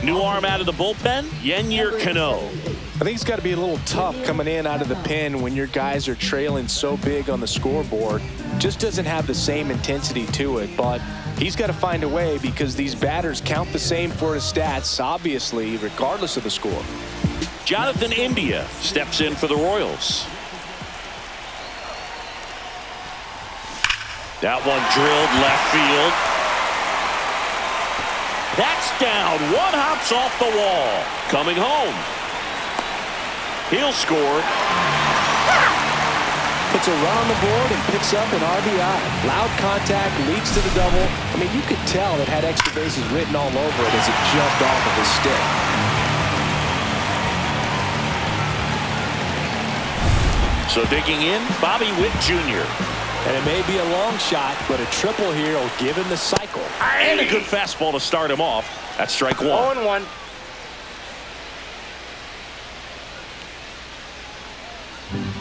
New arm out of the bullpen, Yennier Cano. I think it's got to be a little tough coming in out of the pen when your guys are trailing so big on the scoreboard. Just doesn't have the same intensity to it, but he's got to find a way because these batters count the same for his stats, obviously, regardless of the score. Jonathan India steps in for the Royals. That one drilled left field. That's down. One hops off the wall. Coming home. He'll score. Puts a run on the board and picks up an RBI. Loud contact leads to the double. I mean, you could tell it had extra bases written all over it as it jumped off of his stick. So digging in, Bobby Witt Jr. And it may be a long shot, but a triple here will give him the cycle. And a good fastball to start him off. That's strike one. 0-1.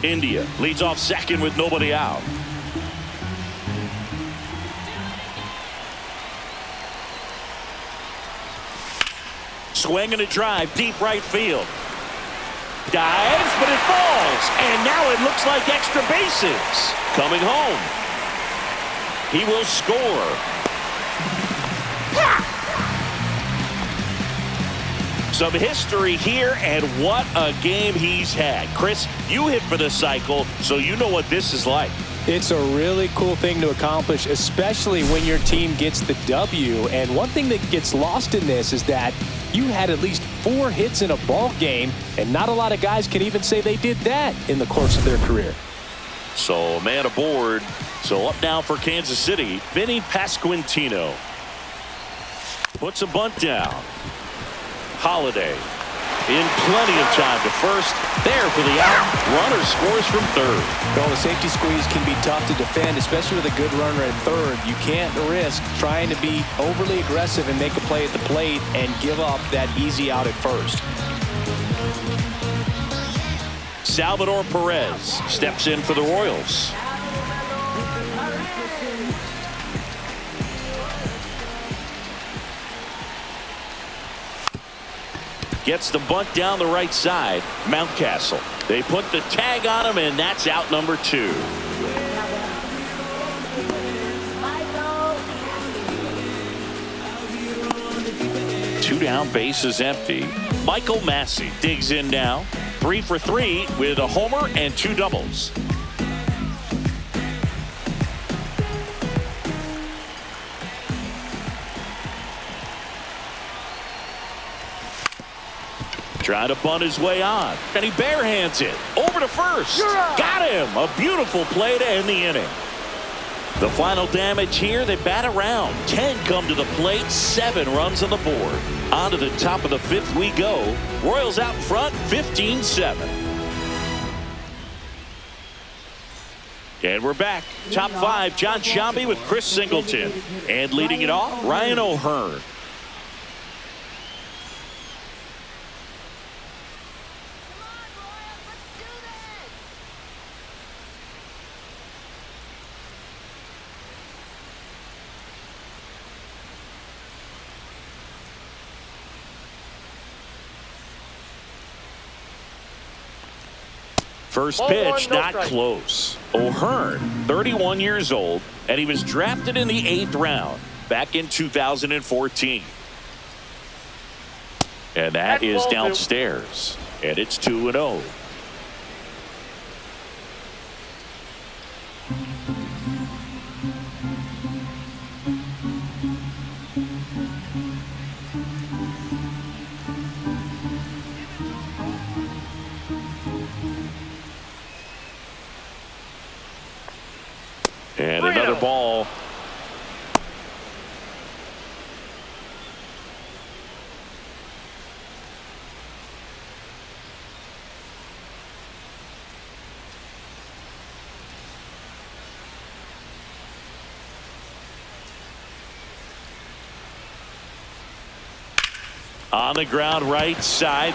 India leads off second with nobody out. Swing and a drive, deep right field. Dives, but it falls. And now it looks like extra bases. Coming home. He will score. Some history here, and what a game he's had. Chris, you hit for the cycle, so you know what this is like. It's a really cool thing to accomplish, especially when your team gets the W. And one thing that gets lost in this is that you had at least 4 hits in a ball game, and not a lot of guys can even say they did that in the course of their career. So, man aboard. So up now for Kansas City, Vinny Pasquantino. Puts a bunt down. Holiday in plenty of time to first. There for the out. Runner scores from third. Well, the safety squeeze can be tough to defend, especially with a good runner at third. You can't risk trying to be overly aggressive and make a play at the plate and give up that easy out at first. Salvador Perez steps in for the Royals. Gets the bunt down the right side. Mountcastle. They put the tag on him, and that's out number 2. 2 down, bases empty. Michael Massey digs in now. 3 for 3 with a homer and 2 doubles. Trying to bunt his way on, and he barehands it over to first. Got him. A beautiful play to end the inning. The final damage here, they bat around. 10 come to the plate, 7 runs on the board. On to the top of the 5th we go. Royals out in front, 15-7. And we're back. Top 5, John Sciambi with Chris Singleton. And leading it off, Ryan O'Hearn. First pitch, not close. O'Hearn, 31 years old, and he was drafted in the 8th round back in 2014. And that is downstairs, and it's 2-0. And another ball. On the ground right side.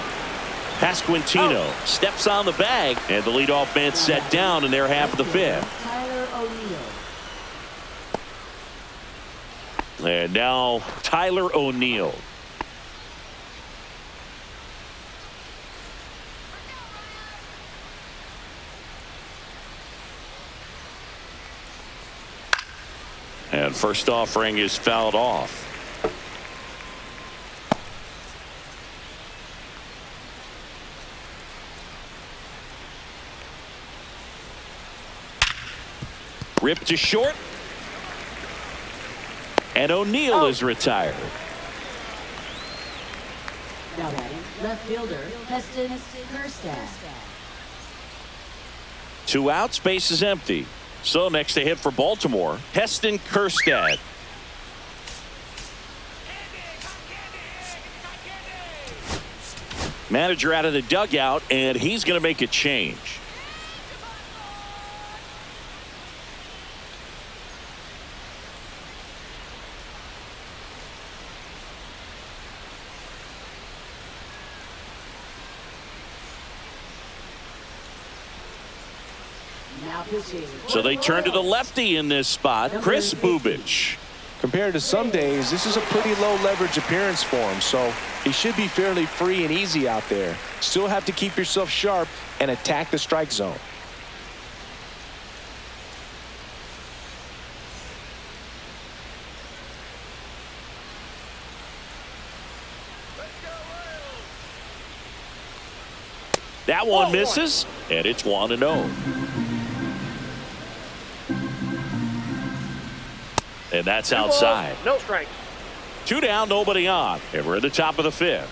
Pasquantino steps on the bag, and the leadoff man set down in their half of the 5th. And now Tyler O'Neill. And first offering is fouled off. Ripped to short. And O'Neill is retired. Now batting, Left fielder, Heston Kjerstad. 2 outs, base is empty. So next to hit for Baltimore, Heston Kjerstad. Manager out of the dugout, and he's going to make a change. So they turn to the lefty in this spot, Chris Bubich. Compared to some days, this is a pretty low leverage appearance for him, so he should be fairly free and easy out there. Still have to keep yourself sharp and attack the strike zone. That one misses, and it's 1-0. And that's outside. No strike. 2 down, nobody on. And we're at the top of the 5th.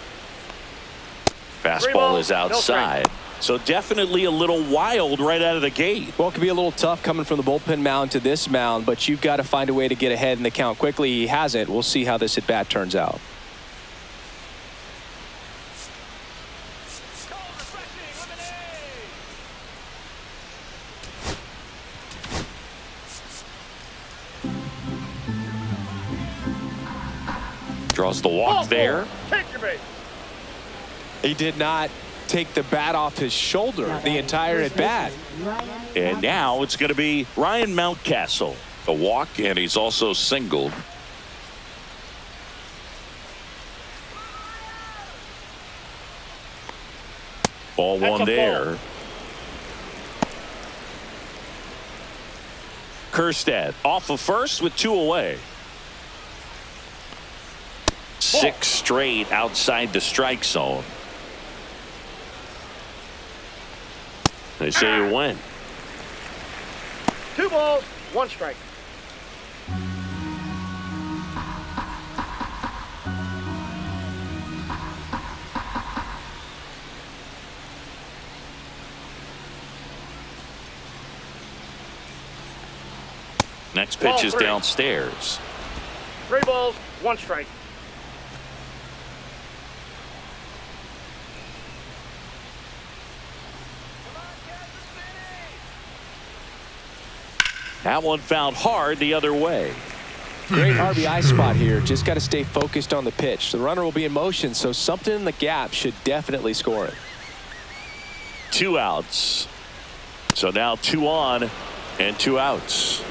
Fastball balls, is outside. So definitely a little wild right out of the gate. Well, it can be a little tough coming from the bullpen mound to this mound, but you've got to find a way to get ahead in the count quickly. He hasn't. We'll see how this at-bat turns out. Draws the walk there. Take your base. He did not take the bat off his shoulder the entire at-bat. And now it's going to be Ryan Mountcastle. A walk, and he's also singled. Ball one there. Kjerstad off of first with 2 away. 6 straight outside the strike zone. They say you win. 2 balls, 1 strike. Next pitch is 3. downstairs. 3 balls, 1 strike. That one found hard the other way. Great RBI spot here. Just got to stay focused on the pitch. The runner will be in motion, so something in the gap should definitely score it. 2 outs. So now 2 on and 2 outs.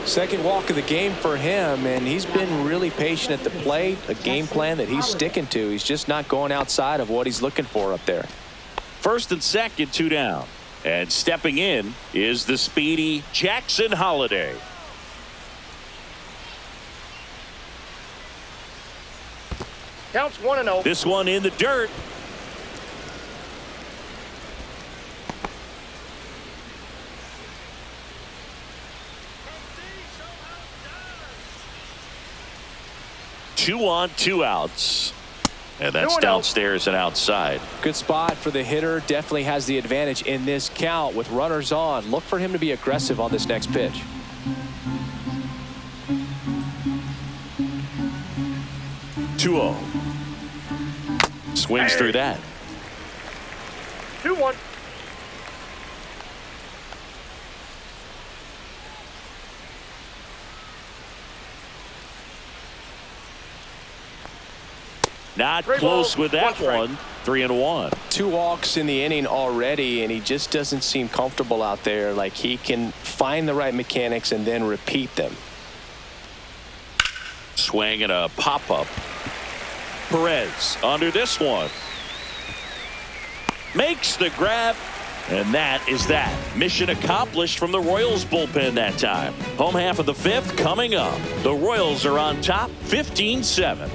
Second walk of the game for him, and he's been really patient at the plate. A game plan that he's sticking to. He's just not going outside of what he's looking for up there. First and second, 2 down. And stepping in is the speedy Jackson Holliday. Counts 1-0. This one in the dirt. Two on, 2 outs. And that's downstairs and outside. Good spot for the hitter. Definitely has the advantage in this count with runners on. Look for him to be aggressive on this next pitch. Swings through that. 2-1. Not 3 close balls, with that 1 strike. one. 3-1. 2 walks in the inning already, and he just doesn't seem comfortable out there. Like he can find the right mechanics and then repeat them. Swing and a pop-up. Perez under this one. Makes the grab. And that is that. Mission accomplished from the Royals bullpen that time. Home half of the 5th coming up. The Royals are on top 15-7.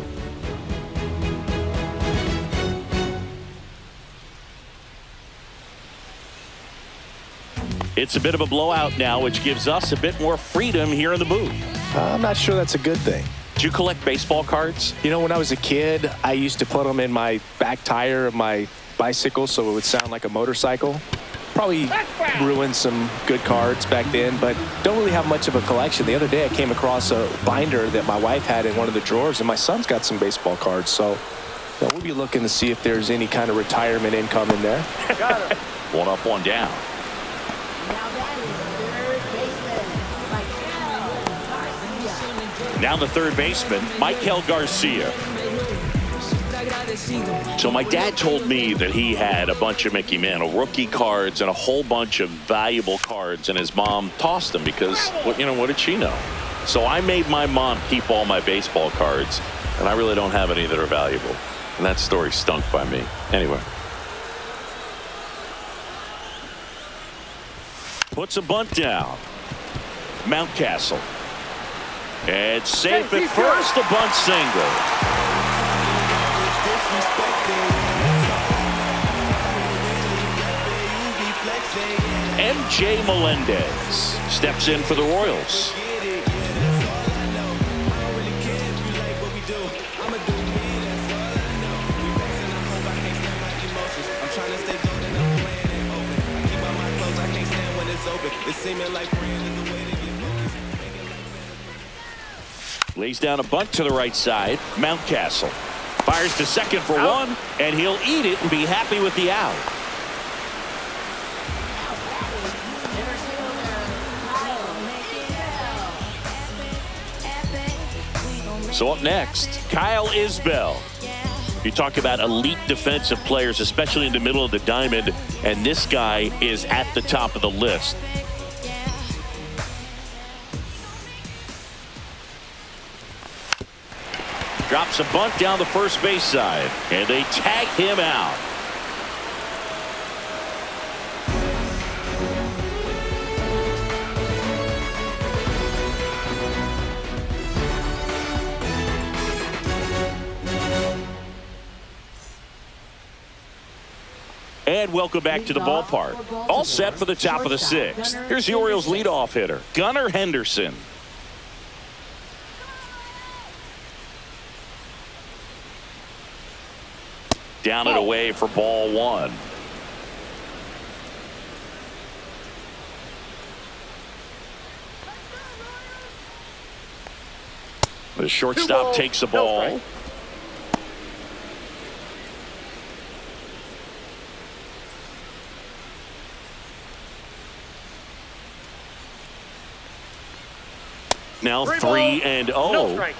It's a bit of a blowout now, which gives us a bit more freedom here in the booth. I'm not sure that's a good thing. Do you collect baseball cards? You know, when I was a kid, I used to put them in my back tire of my bicycle so it would sound like a motorcycle. Probably ruined some good cards back then, but don't really have much of a collection. The other day I came across a binder that my wife had in one of the drawers, and my son's got some baseball cards. So we'll be looking to see if there's any kind of retirement income in there. One up, one down. Now batting, third baseman, Garcia. Now the third baseman, Michael Garcia. So my dad told me that he had a bunch of Mickey Mantle rookie cards and a whole bunch of valuable cards, and his mom tossed them because, what did she know? So I made my mom keep all my baseball cards, and I really don't have any that are valuable. And that story stunk by me. Anyway. Puts a bunt down. Mountcastle. It's safe at first, a bunt single. MJ Melendez steps in for the Royals. Lays down a bunt to the right side. Mountcastle fires to second for one, and he'll eat it and be happy with the out. So up next, Kyle Isbell. You talk about elite defensive players, especially in the middle of the diamond, and this guy is at the top of the list. Drops a bunt down the first base side, and they tag him out. And welcome back to the ballpark. All set for the top of the sixth. Here's the Orioles leadoff hitter, Gunnar Henderson. Down and away for ball one. The shortstop takes the ball. Now 3-0. No strikes.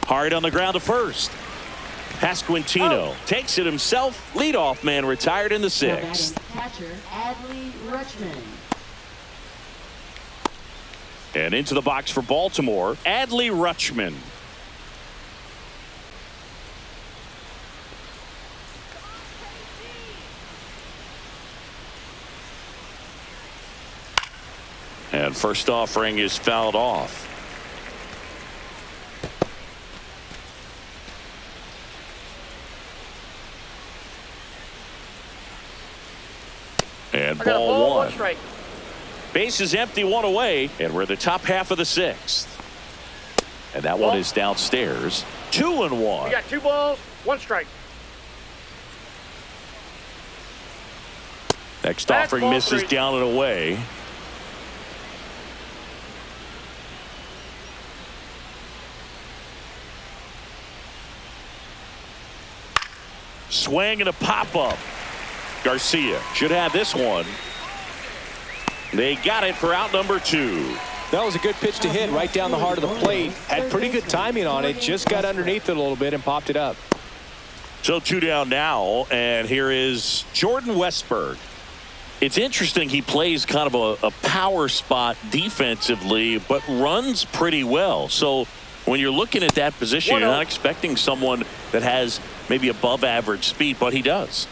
Hard on the ground to first. Pasquantino takes it himself. Leadoff man retired in the sixth. Catcher Adley Rutschman. And into the box for Baltimore, Adley Rutschman. And first offering is fouled off. And ball one. Strike. Base is empty, one away, and we're the top half of the sixth. And that one is downstairs. 2-1. We got 2 balls, 1 strike. Next offering misses down and away. Swing and a pop-up. Garcia should have this one. They got it for out number 2. That was a good pitch to hit right down the heart of the plate. Had pretty good timing on it. Just got underneath it a little bit and popped it up. So 2 down now, and here is Jordan Westberg. It's interesting, he plays kind of a power spot defensively, but runs pretty well. So when you're looking at that position, you're not expecting someone that has maybe above average speed, but he does.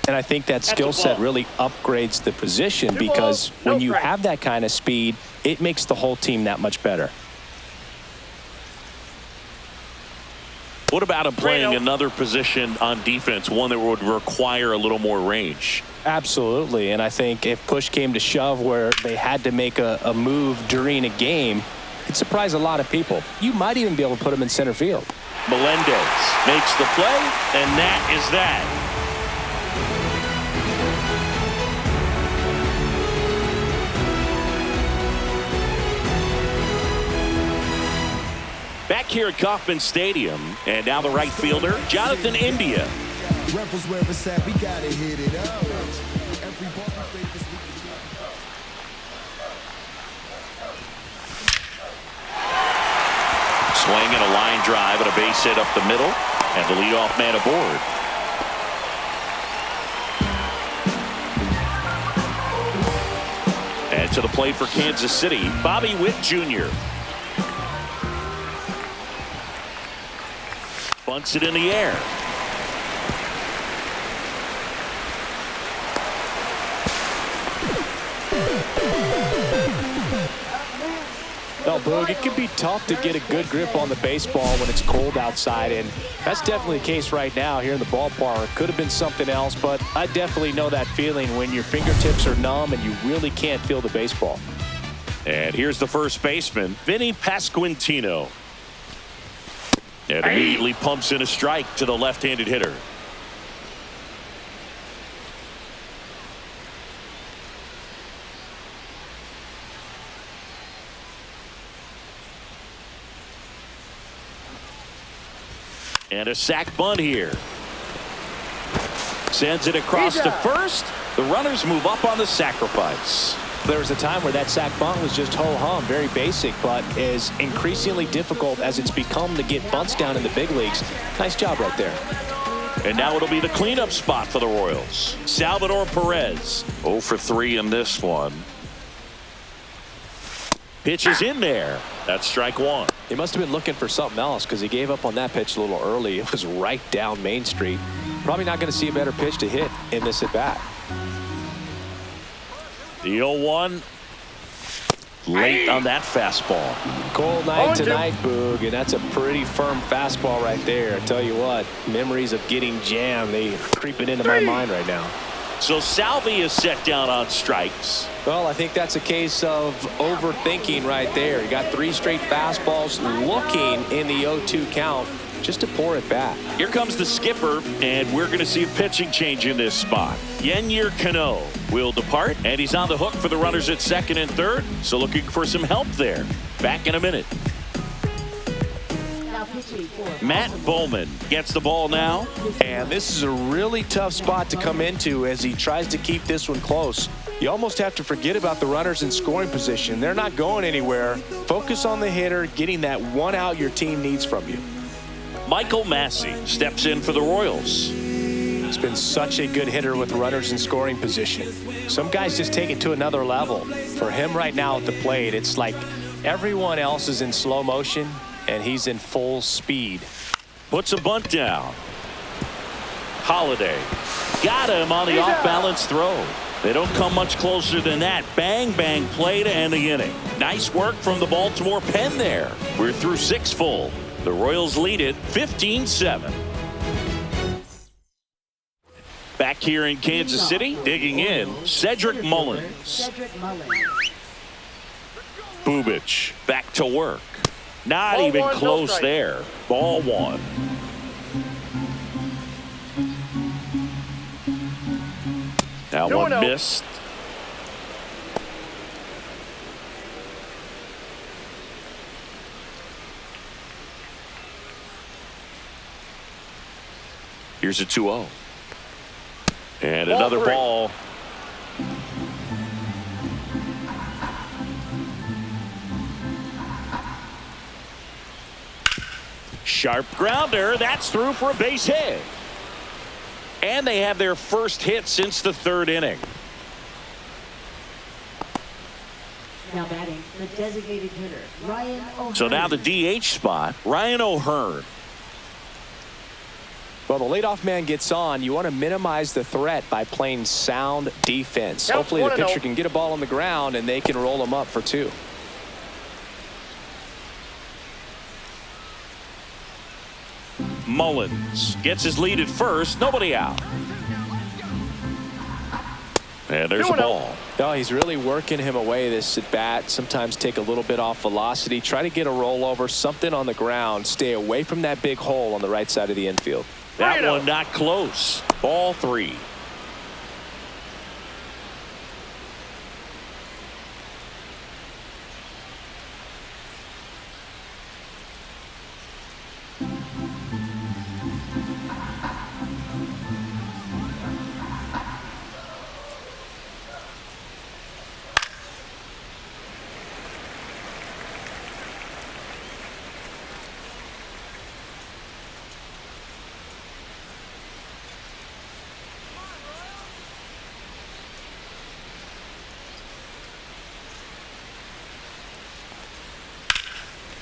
And I think that skill set really upgrades the position because when you have that kind of speed, it makes the whole team that much better. What about him playing another position on defense, one that would require a little more range? Absolutely, and I think if push came to shove where they had to make a move during a game, it'd surprise a lot of people. You might even be able to put him in center field. Melendez makes the play, and that is that. Back here at Kauffman Stadium, and now the right fielder, Jonathan India. Rebels where it's at, we gotta hit it up. Swing and a line drive and a base hit up the middle, and the leadoff man aboard. And to the plate for Kansas City, Bobby Witt Jr. Bunts it in the air. No, Boog, it can be tough to get a good grip on the baseball when it's cold outside, and that's definitely the case right now here in the ballpark. Could have been something else, but I definitely know that feeling when your fingertips are numb and you really can't feel the baseball. And here's the first baseman, Vinny Pasquantino. And immediately pumps in a strike to the left-handed hitter. And a sac bunt here. Sends it across to first. The runners move up on the sacrifice. There was a time where that sac bunt was just ho-hum, very basic, but is increasingly difficult as it's become to get bunts down in the big leagues. Nice job right there. And now it'll be the cleanup spot for the Royals. Salvador Perez, 0 for 3 in this one. Pitch is in there. That's strike one. He must have been looking for something else because he gave up on that pitch a little early. It was right down Main Street. Probably not going to see a better pitch to hit in this at-bat. The 0-1 late on that fastball. Cold night tonight, Boog, and that's a pretty firm fastball right there. I tell you what, memories of getting jammed, they creeping into my mind right now. So Salvi is set down on strikes. Well, I think that's a case of overthinking right there. You got 3 straight fastballs looking in the 0-2 count just to pour it back. Here comes the skipper, and we're going to see a pitching change in this spot. Yenyer Cano will depart, and he's on the hook for the runners at second and third, so looking for some help there. Back in a minute. Matt Bowman gets the ball now. And this is a really tough spot to come into as he tries to keep this one close. You almost have to forget about the runners in scoring position. They're not going anywhere. Focus on the hitter, getting that one out your team needs from you. Michael Massey steps in for the Royals. He's been such a good hitter with runners in scoring position. Some guys just take it to another level. For him right now at the plate, it's like everyone else is in slow motion and he's in full speed. Puts a bunt down. Holiday got him on the off-balance throw. They don't come much closer than that. Bang, bang play to end the inning. Nice work from the Baltimore pen there. We're through 6 full. The Royals lead it 15-7. Back here in Kansas City, digging in, Cedric Mullins. Bubich back to work. Not Ball even one, close no strike. there. Ball 1. That 2-0. one missed. Here's a 2-0. And Ball another 3. ball. Sharp grounder. That's through for a base hit. And they have their first hit since the 3rd inning. Now batting, the designated hitter, Ryan O'Hearn. So now the DH spot, Ryan O'Hearn. Well, the leadoff man gets on. You want to minimize the threat by playing sound defense. Count Hopefully the 1-0. pitcher can get a ball on the ground and they can roll him up for 2. Mullins gets his lead at first. Nobody out. And there's a ball. Oh, he's really working him away this at bat. Sometimes take a little bit off velocity. Try to get a rollover, something on the ground. Stay away from that big hole on the right side of the infield. That one not close. Ball 3.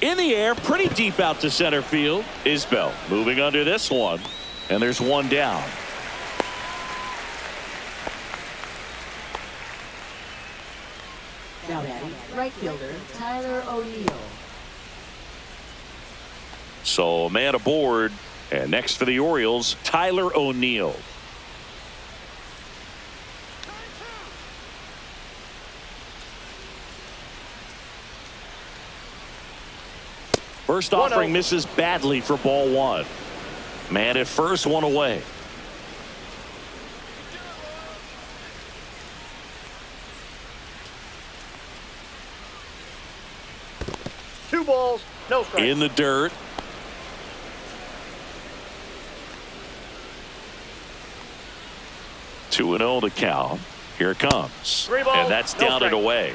In the air, pretty deep out to center field. Isbell moving under this one. And there's one down. Now batting, right fielder Tyler O'Neill. So a man aboard. And next for the Orioles, Tyler O'Neill. First offering misses badly for ball 1. Man at first, one away. Two balls, no strikes. In the dirt. Two and 0 to count. Here it comes. 3 balls, and that's no down and strikes. away.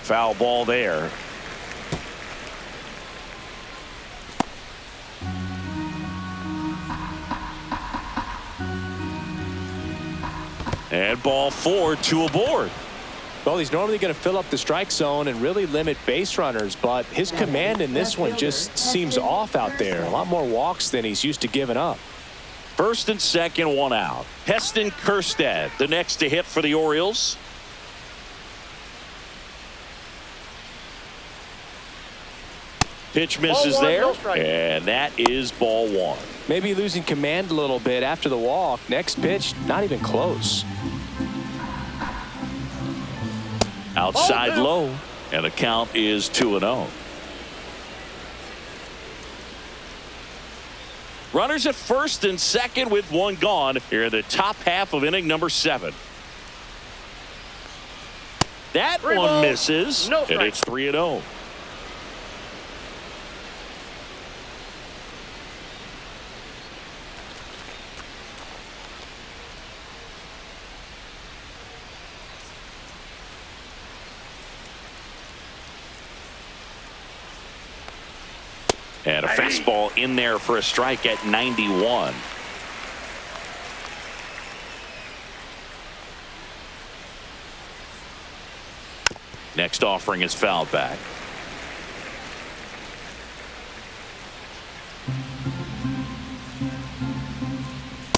Foul ball there. And ball 4, 2 aboard. Well, he's normally going to fill up the strike zone and really limit base runners, but his command in this one just seems off out there. A lot more walks than he's used to giving up. First and second, one out. Heston Kjerstad, the next to hit for the Orioles. Pitch misses Ball 1, there, no strike. and that is ball 1. Maybe losing command a little bit after the walk. Next pitch, not even close. Outside low, and the count is 2-0. Runners at first and second with one gone here in the top half of inning number 7. That 3 one balls, misses, no and strike. it's 3-0. And a fastball in there for a strike at 91. Next offering is fouled back.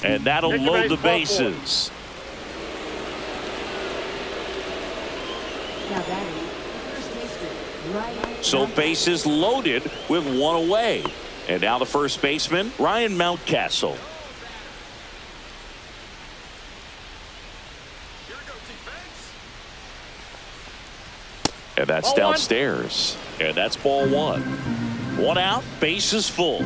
And that'll Take your load the base, ball 4. bases. Now batting, first baseman Ryan. So bases loaded with one away. And now the first baseman, Ryan Mountcastle. And that's Ball 1. downstairs. And that's ball 1. One out, bases full.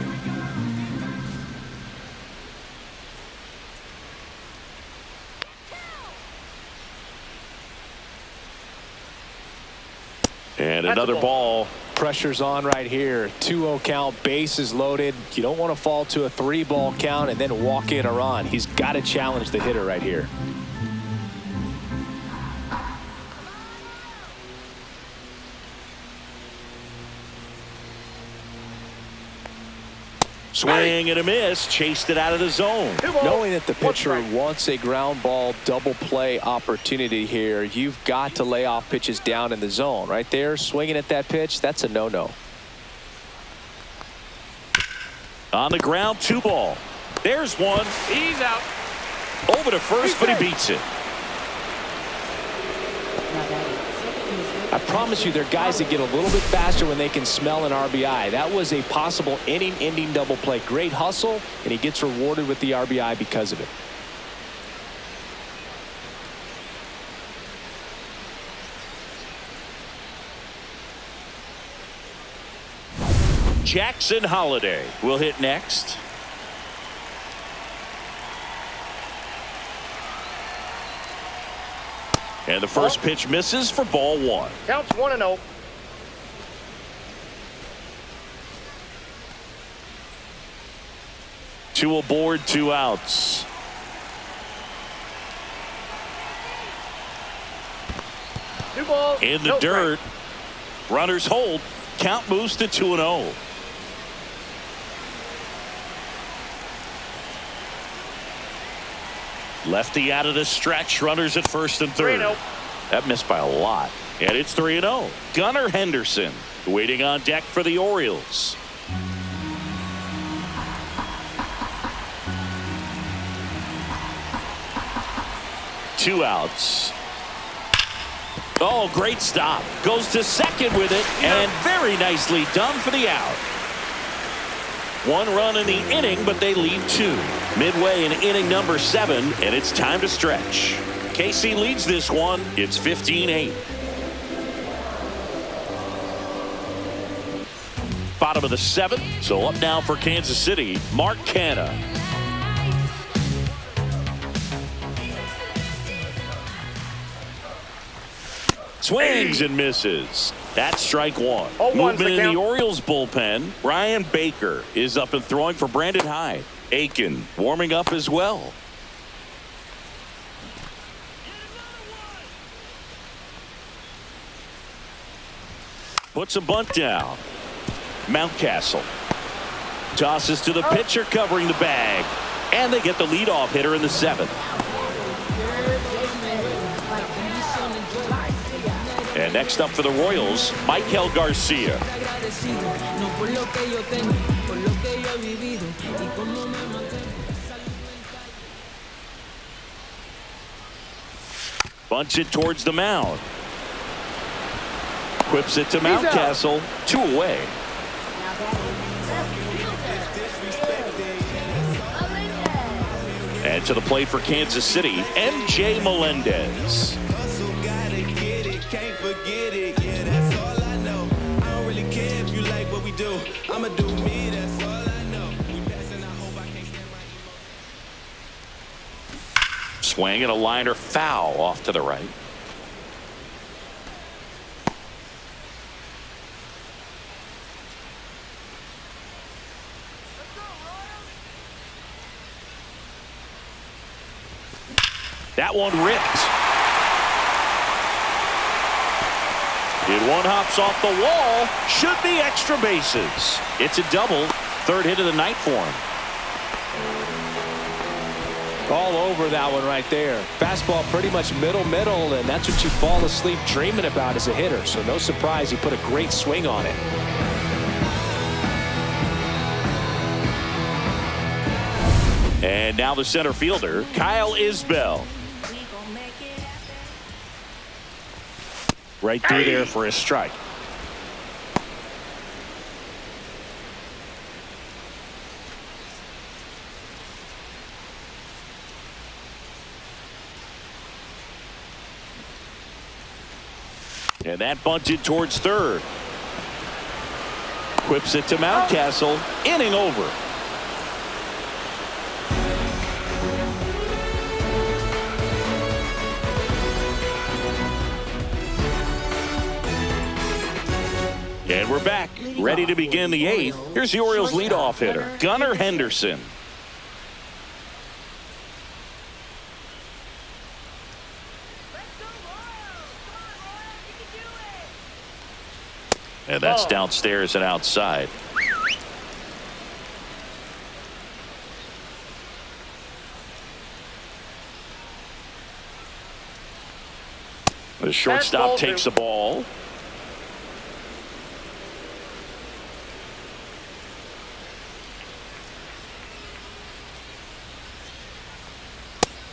And That's another a ball. ball. Pressure's on right here. 2-0 count, bases loaded. You don't want to fall to a 3-ball count and then walk in a run. He's got to challenge the hitter right here. Swing and a miss. Chased it out of the zone. 2 balls, Knowing that the 1 pitcher strike. wants a ground ball double play opportunity here, you've got to lay off pitches down in the zone. Right there, swinging at that pitch, that's a no-no. On the ground, 2 ball. There's one. He's out. Over to first, but he beats it. Now batting, second baseman. I promise you, there are guys that get a little bit faster when they can smell an RBI. That was a possible inning-ending double play. Great hustle, and he gets rewarded with the RBI because of it. Jackson Holiday will hit next. And the first pitch misses for ball 1. Counts 1-0. Two aboard, 2 outs. Two balls. In the no dirt. strikes. Runners hold. Count moves to 2-0. Lefty out of the stretch. Runners at first and third. 3-0. That missed by a lot. And it's 3-0. Gunnar Henderson waiting on deck for the Orioles. Two outs. Oh, great stop. Goes to second with it, and very nicely done for the out. 1 run in the inning, but they leave 2. Midway in inning number 7, and it's time to stretch. KC leads this one. It's 15-8. Bottom of the 7th, so up now for Kansas City, Mark Canha. Swings and misses. That's strike 1. 0-1's Movement the in count. the Orioles bullpen. Ryan Baker is up and throwing for Brandon Hyde. Aiken warming up as well. Puts a bunt down. Mountcastle tosses to the pitcher covering the bag. And they get the leadoff hitter in the 7th. And next up for the Royals, Michael Garcia. Bunts it towards the mound. Whips it to Mountcastle. 2 away. Now batting, And to the plate for Kansas City, MJ Melendez. Hustle, gotta get it, can't forget it. Yeah, that's all I know. I don't really care if you like what we do. I'ma do me, that's all I know. We passing, I hope I can't stand right. Swing and a liner foul off to the right. That one ripped. And one hops off the wall. Should be extra bases. It's a double. 3rd hit of the night for him. All over that one right there. Fastball pretty much middle, and that's what you fall asleep dreaming about as a hitter. So no surprise he put a great swing on it. And now the center fielder, Kyle Isbell. Right through there for a strike. And that bunted towards 3rd. Whips it to Mountcastle. Inning over. And we're back, ready to begin the 8th. Here's the Orioles leadoff hitter, Gunnar Henderson. And that's downstairs and outside. The shortstop takes the ball.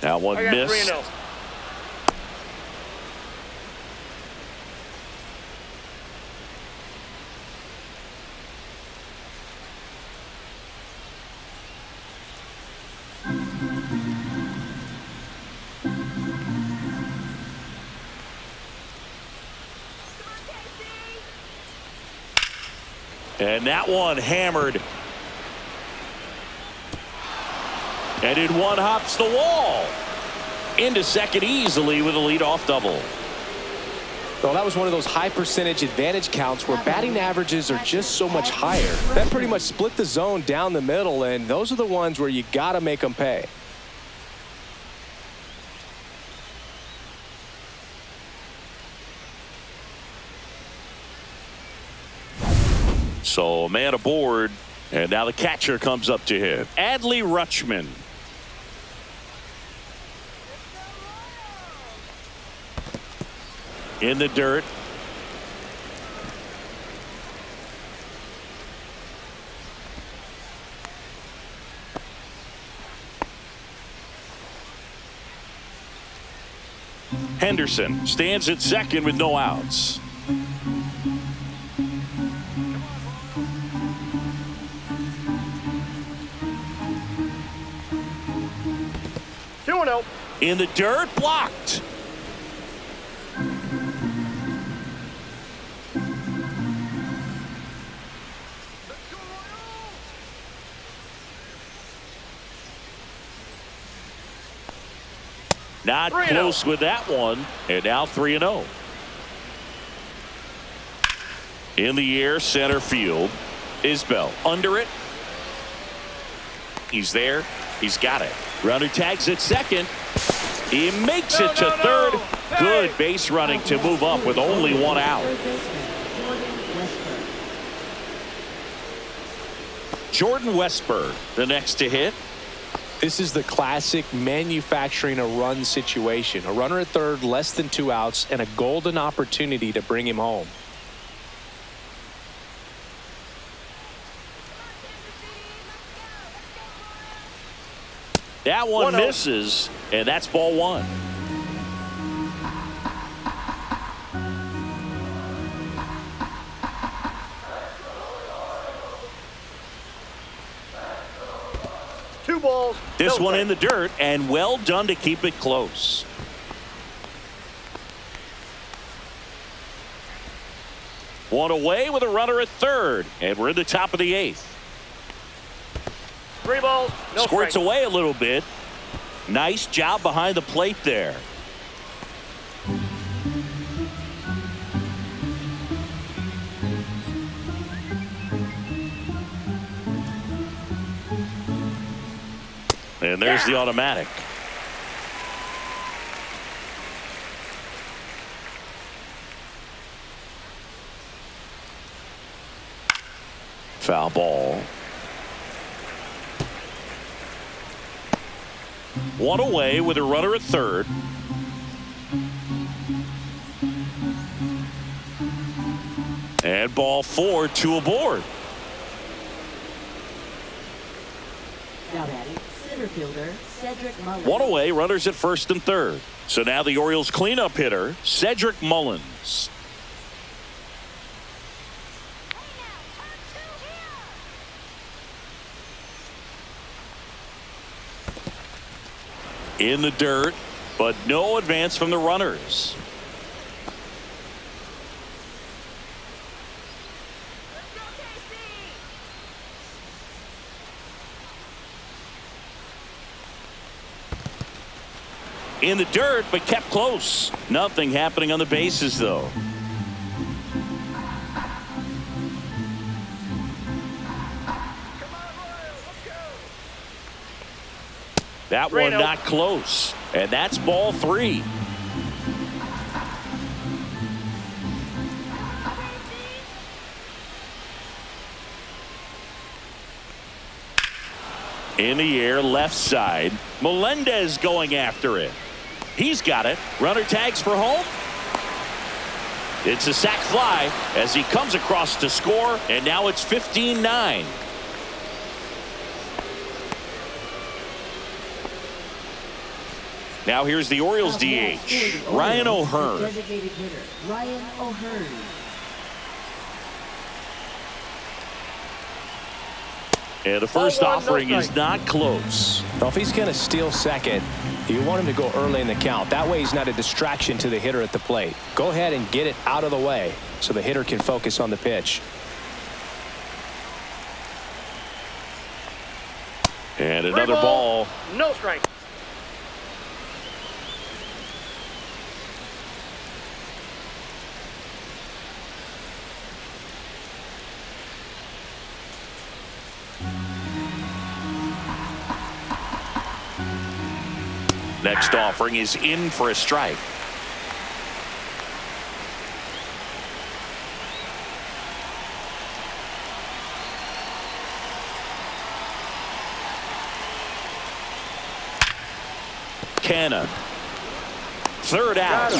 That one I got missed. 3-0. And that one hammered. And in one hops the wall. Into second easily with a leadoff double. Well, that was one of those high percentage advantage counts where batting averages are just so much higher. That pretty much split the zone down the middle, and those are the ones where you got to make them pay. So a man aboard, and now the catcher comes up to him. Adley Rutschman. In the dirt. Henderson stands at second with no outs. In the dirt, blocked. Not close with that one, and now 3-0. In the air, center field. Isbell under it. He's there. He's got it. Runner tags at second. He makes it to third. Good base running to move up with only one out. Jordan Westburg, the next to hit. This is the classic manufacturing a run situation. A runner at third, less than 2 outs, and a golden opportunity to bring him home. That one misses, and that's ball one. This one in the dirt, and well done to keep it close. One away with a runner at third, and we're in the top of the 8th. 3 balls, no Squirts strike. away a little bit. Nice job behind the plate there. And there's the automatic. Foul ball. One away with a runner at third. And ball 4, 2 aboard. Now batting, center fielder Cedric Mullins. One away, runners at first and third. So now the Orioles cleanup hitter, Cedric Mullins. In the dirt, but no advance from the runners. In the dirt, but kept close. Nothing happening on the bases, though. That one not close, and that's ball 3. In the air, left side. Melendez going after it. He's got it. Runner tags for home. It's a sac fly as he comes across to score, and now it's 15-9. Now here's the Orioles DH, Ryan O'Hearn. Designated hitter, Ryan O'Hearn. And the first offering is not close. Well, if he's going to steal second, you want him to go early in the count. That way he's not a distraction to the hitter at the plate. Go ahead and get it out of the way so the hitter can focus on the pitch. And another ball. No strike. Next offering is in for a strike. Cannon. Third out.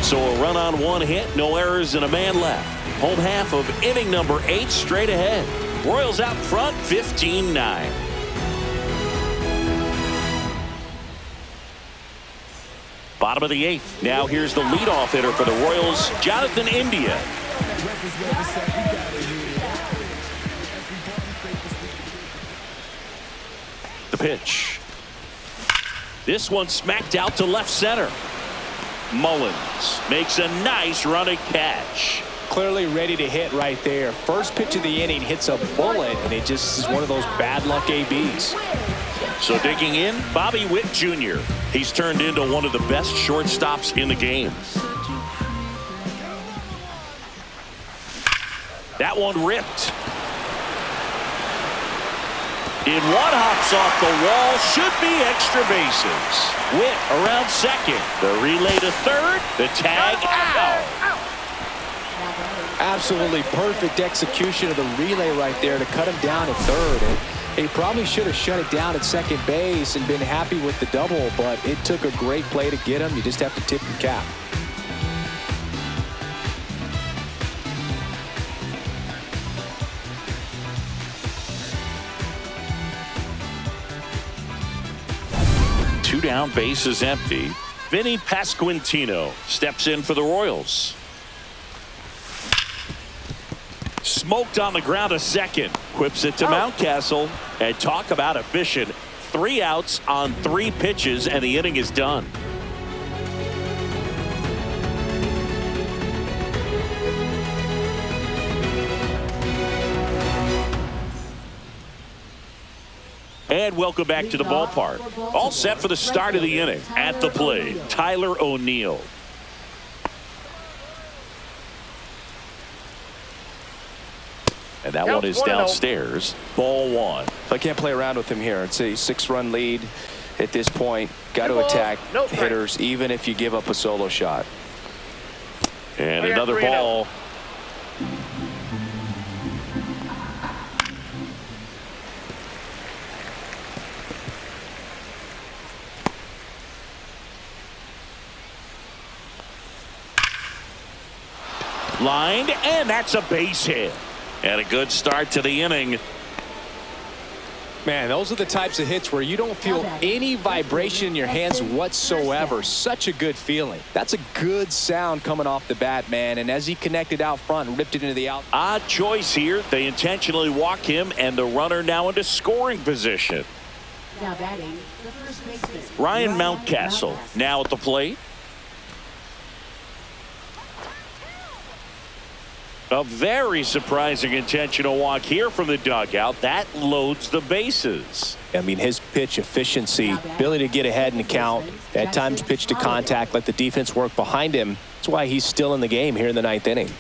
So a run on one hit, no errors, and a man left. Home half of inning number 8 straight ahead. Royals out front 15-9. Bottom of the 8th. Now here's the leadoff hitter for the Royals, Jonathan India. The pitch. This one smacked out to left center. Mullins makes a nice running catch. Clearly ready to hit right there. First pitch of the inning hits a bullet, and it just is one of those bad luck ABs. So digging in, Bobby Witt Jr. He's turned into one of the best shortstops in the game. That one ripped. In one hops off the wall, should be extra bases. Witt around second. The relay to third. The tag out. Absolutely perfect execution of the relay right there to cut him down at third. And he probably should have shut it down at second base and been happy with the double, but it took a great play to get him. You just have to tip your cap. Two down, bases empty. Vinny Pasquantino steps in for the Royals. Smoked on the ground a second. Quips it to Mountcastle. And talk about efficient. 3 outs on 3 pitches, and the inning is done. And welcome back to the ballpark. All set for the start of the inning. At the plate, Tyler O'Neill. And that one is downstairs. Ball 1. I can't play around with him here. It's a 6-run lead at this point. Got to attack hitters even if you give up a solo shot. And another ball. Lined, and that's a base hit. And a good start to the inning. Man, those are the types of hits where you don't feel any vibration in your hands whatsoever. Such a good feeling. That's a good sound coming off the bat, man. And as he connected out front and ripped it into the out. Odd choice here. They intentionally walk him, and the runner now into scoring position. Now batting, the first baseman, Ryan Mountcastle now at the plate. A very surprising intentional walk here from the dugout. That loads the bases. I mean, his pitch efficiency, ability to get ahead in the count, at times pitch to contact, let the defense work behind him. That's why he's still in the game here in the 9th inning.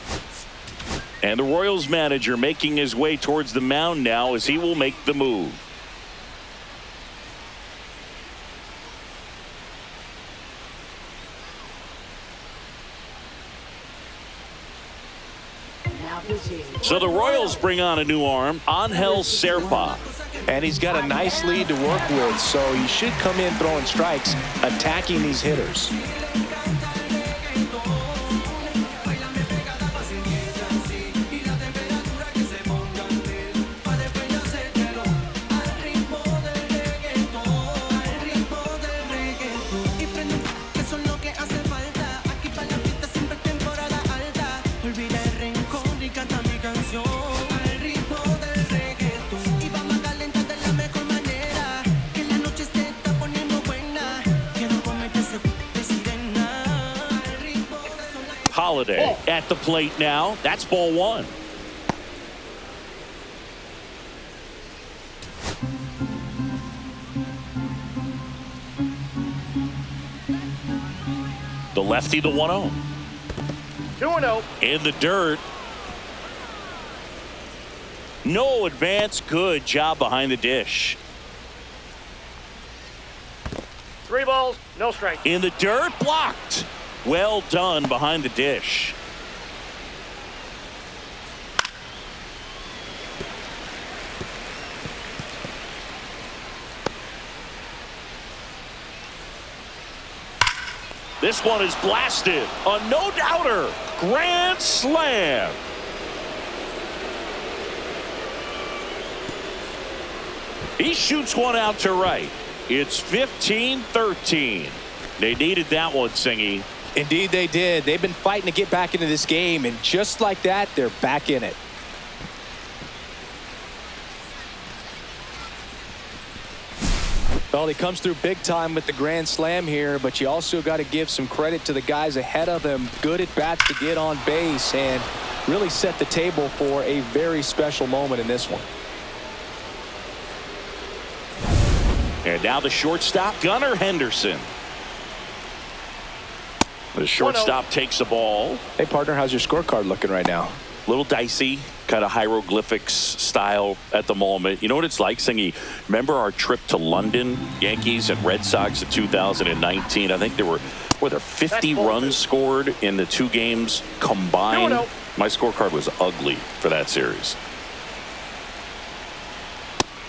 And the Royals manager making his way towards the mound now as he will make the move. So the Royals bring on a new arm, Angel Serpa. And he's got a nice lead to work with, so he should come in throwing strikes, attacking these hitters. Holiday at the plate now. That's ball one. The lefty, the 1-0. 2-0. In the dirt. No advance. Good job behind the dish. 3 balls, no strike. In the dirt, blocked. Well done behind the dish. This one is blasted. A no-doubter. Grand slam. He shoots one out to right. It's 15-13. They needed that one, Singy. Indeed they did. They've been fighting to get back into this game, and just like that, they're back in it. Well, he comes through big time with the grand slam here, but you also got to give some credit to the guys ahead of him. Good at bats to get on base and really set the table for a very special moment in this one. And now the shortstop, Gunnar Henderson. The shortstop takes the ball. Hey, partner, how's your scorecard looking right now? Little dicey, kind of hieroglyphics style at the moment. You know what it's like, Singy? Remember our trip to London, Yankees and Red Sox in 2019? I think were there 50 runs scored in the 2 games combined? My scorecard was ugly for that series.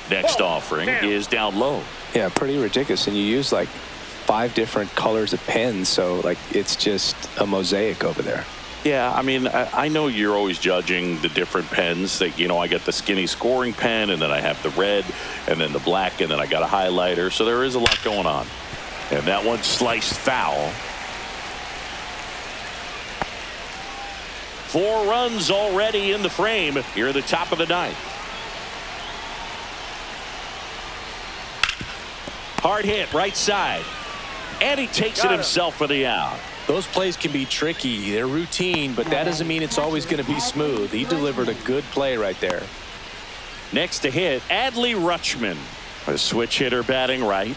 Next offering is down low. Yeah, pretty ridiculous. And you use like 5 different colors of pens, so like it's just a mosaic over there. Yeah, I mean, I know you're always judging the different pens. That, you know, I got the skinny scoring pen, and then I have the red, and then the black, and then I got a highlighter. So there is a lot going on. And that one sliced foul. 4 runs already in the frame here at the top of the 9th. Hard hit, right side. And he takes it himself for the out. Those plays can be tricky. They're routine, but that doesn't mean it's always going to be smooth. He delivered a good play right there. Next to hit, Adley Rutschman. A switch hitter batting right.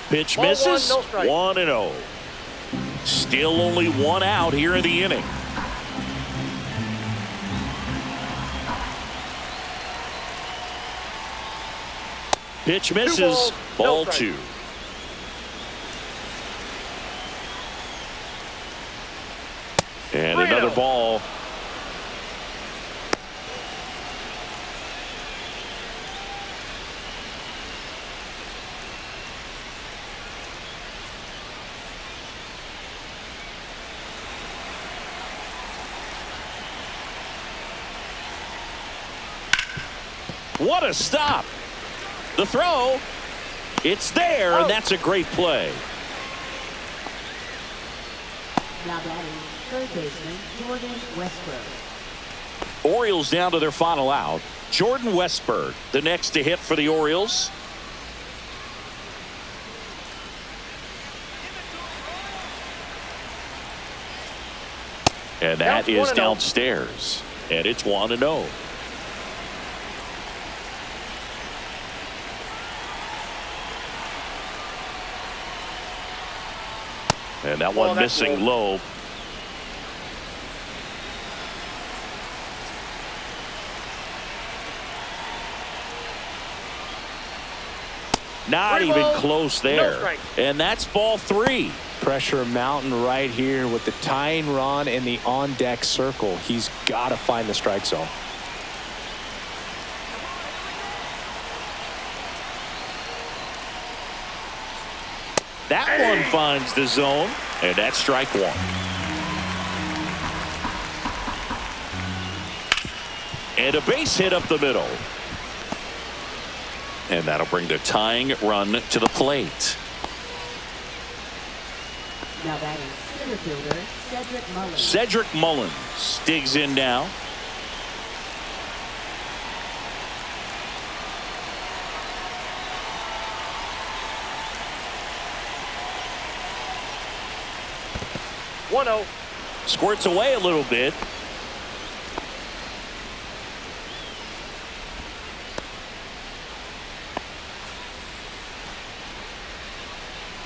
Pitch misses. 1-0. Still only 1 out here in the inning. Pitch misses. Ball 2. And another ball. What a stop. The throw, it's there, and that's a great play. Now batting, third baseman Jordan Westberg. Orioles down to their final out. Jordan Westberg, the next to hit for the Orioles. And that is downstairs. And it's 1-0. And that one missing low. Not even close there. And that's ball 3. Pressure mountain right here with the tying run in the on-deck circle. He's got to find the strike zone. That one finds the zone, and that's strike 1. And a base hit up the middle. And that'll bring the tying run to the plate. Now batting, center fielder Cedric Mullins. Cedric Mullins digs in now. 1-0. Squirts away a little bit.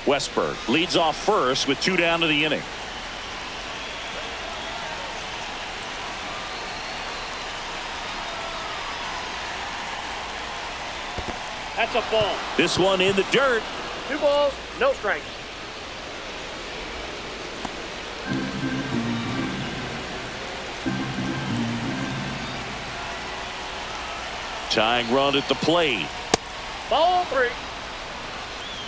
Westberg leads off first with 2 down to the inning. That's a ball. This one in the dirt. 2 balls, no strikes. Tying run at the plate. Ball 3.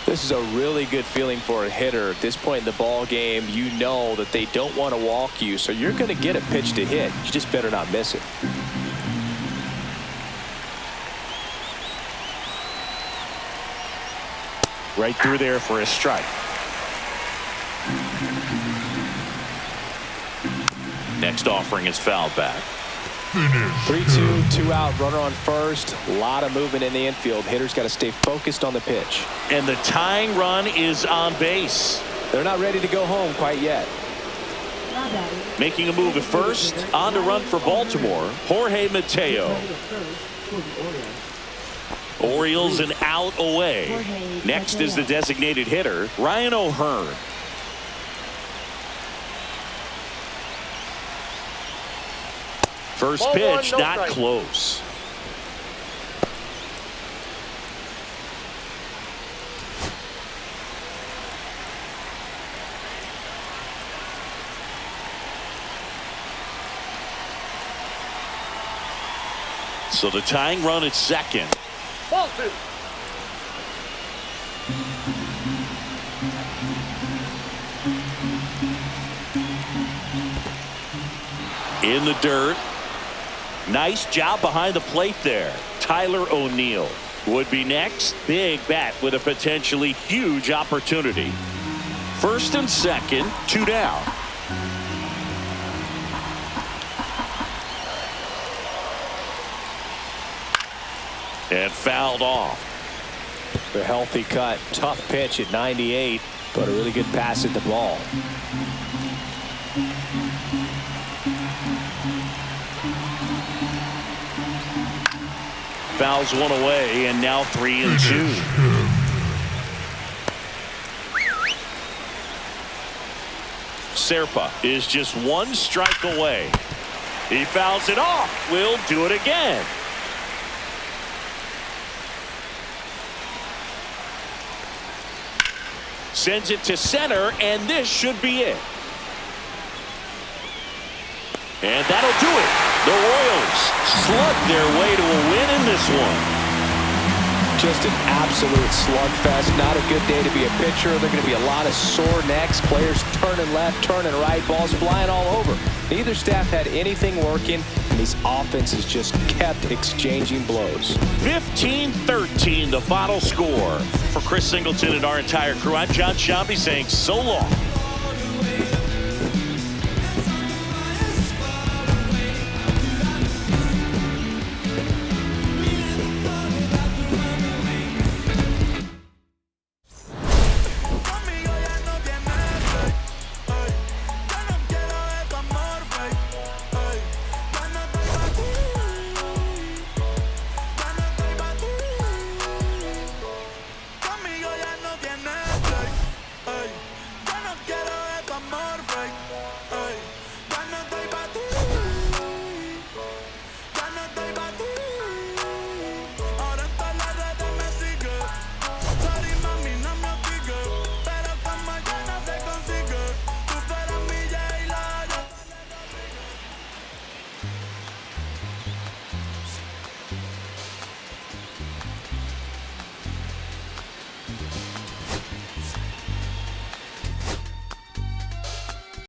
This is a really good feeling for a hitter. At this point in the ball game, you know that they don't want to walk you, so you're going to get a pitch to hit. You just better not miss it. Right through there for a strike. Next offering is fouled back. 3-2, 2 out, runner on first. A lot of movement in the infield. Hitters got to stay focused on the pitch. And the tying run is on base. They're not ready to go home quite yet. Now batting. Making a move at first. On to run for Baltimore, Jorge Mateo. Orioles an out away. Next is the designated hitter, Ryan O'Hearn. First Ball pitch, 1, no not strike. close. So the tying run at second. Ball 2. In the dirt. Nice job behind the plate there. Tyler O'Neill would be next. Big bat with a potentially huge opportunity. First and second, 2 down. And fouled off. The healthy cut. Tough pitch at 98, but a really good pass at the ball. Fouls one away, and now 3-2. Serpa is just 1 strike away. He fouls it off. Will do it again. Sends it to center, and this should be it. And that'll do it. The Royals slugged their way to a win in this one. Just an absolute slugfest. Not a good day to be a pitcher. There are going to be a lot of sore necks. Players turning left, turning right. Balls flying all over. Neither staff had anything working, and these offenses just kept exchanging blows. 15-13, the final score. For Chris Singleton and our entire crew, I'm John Shambi saying so long.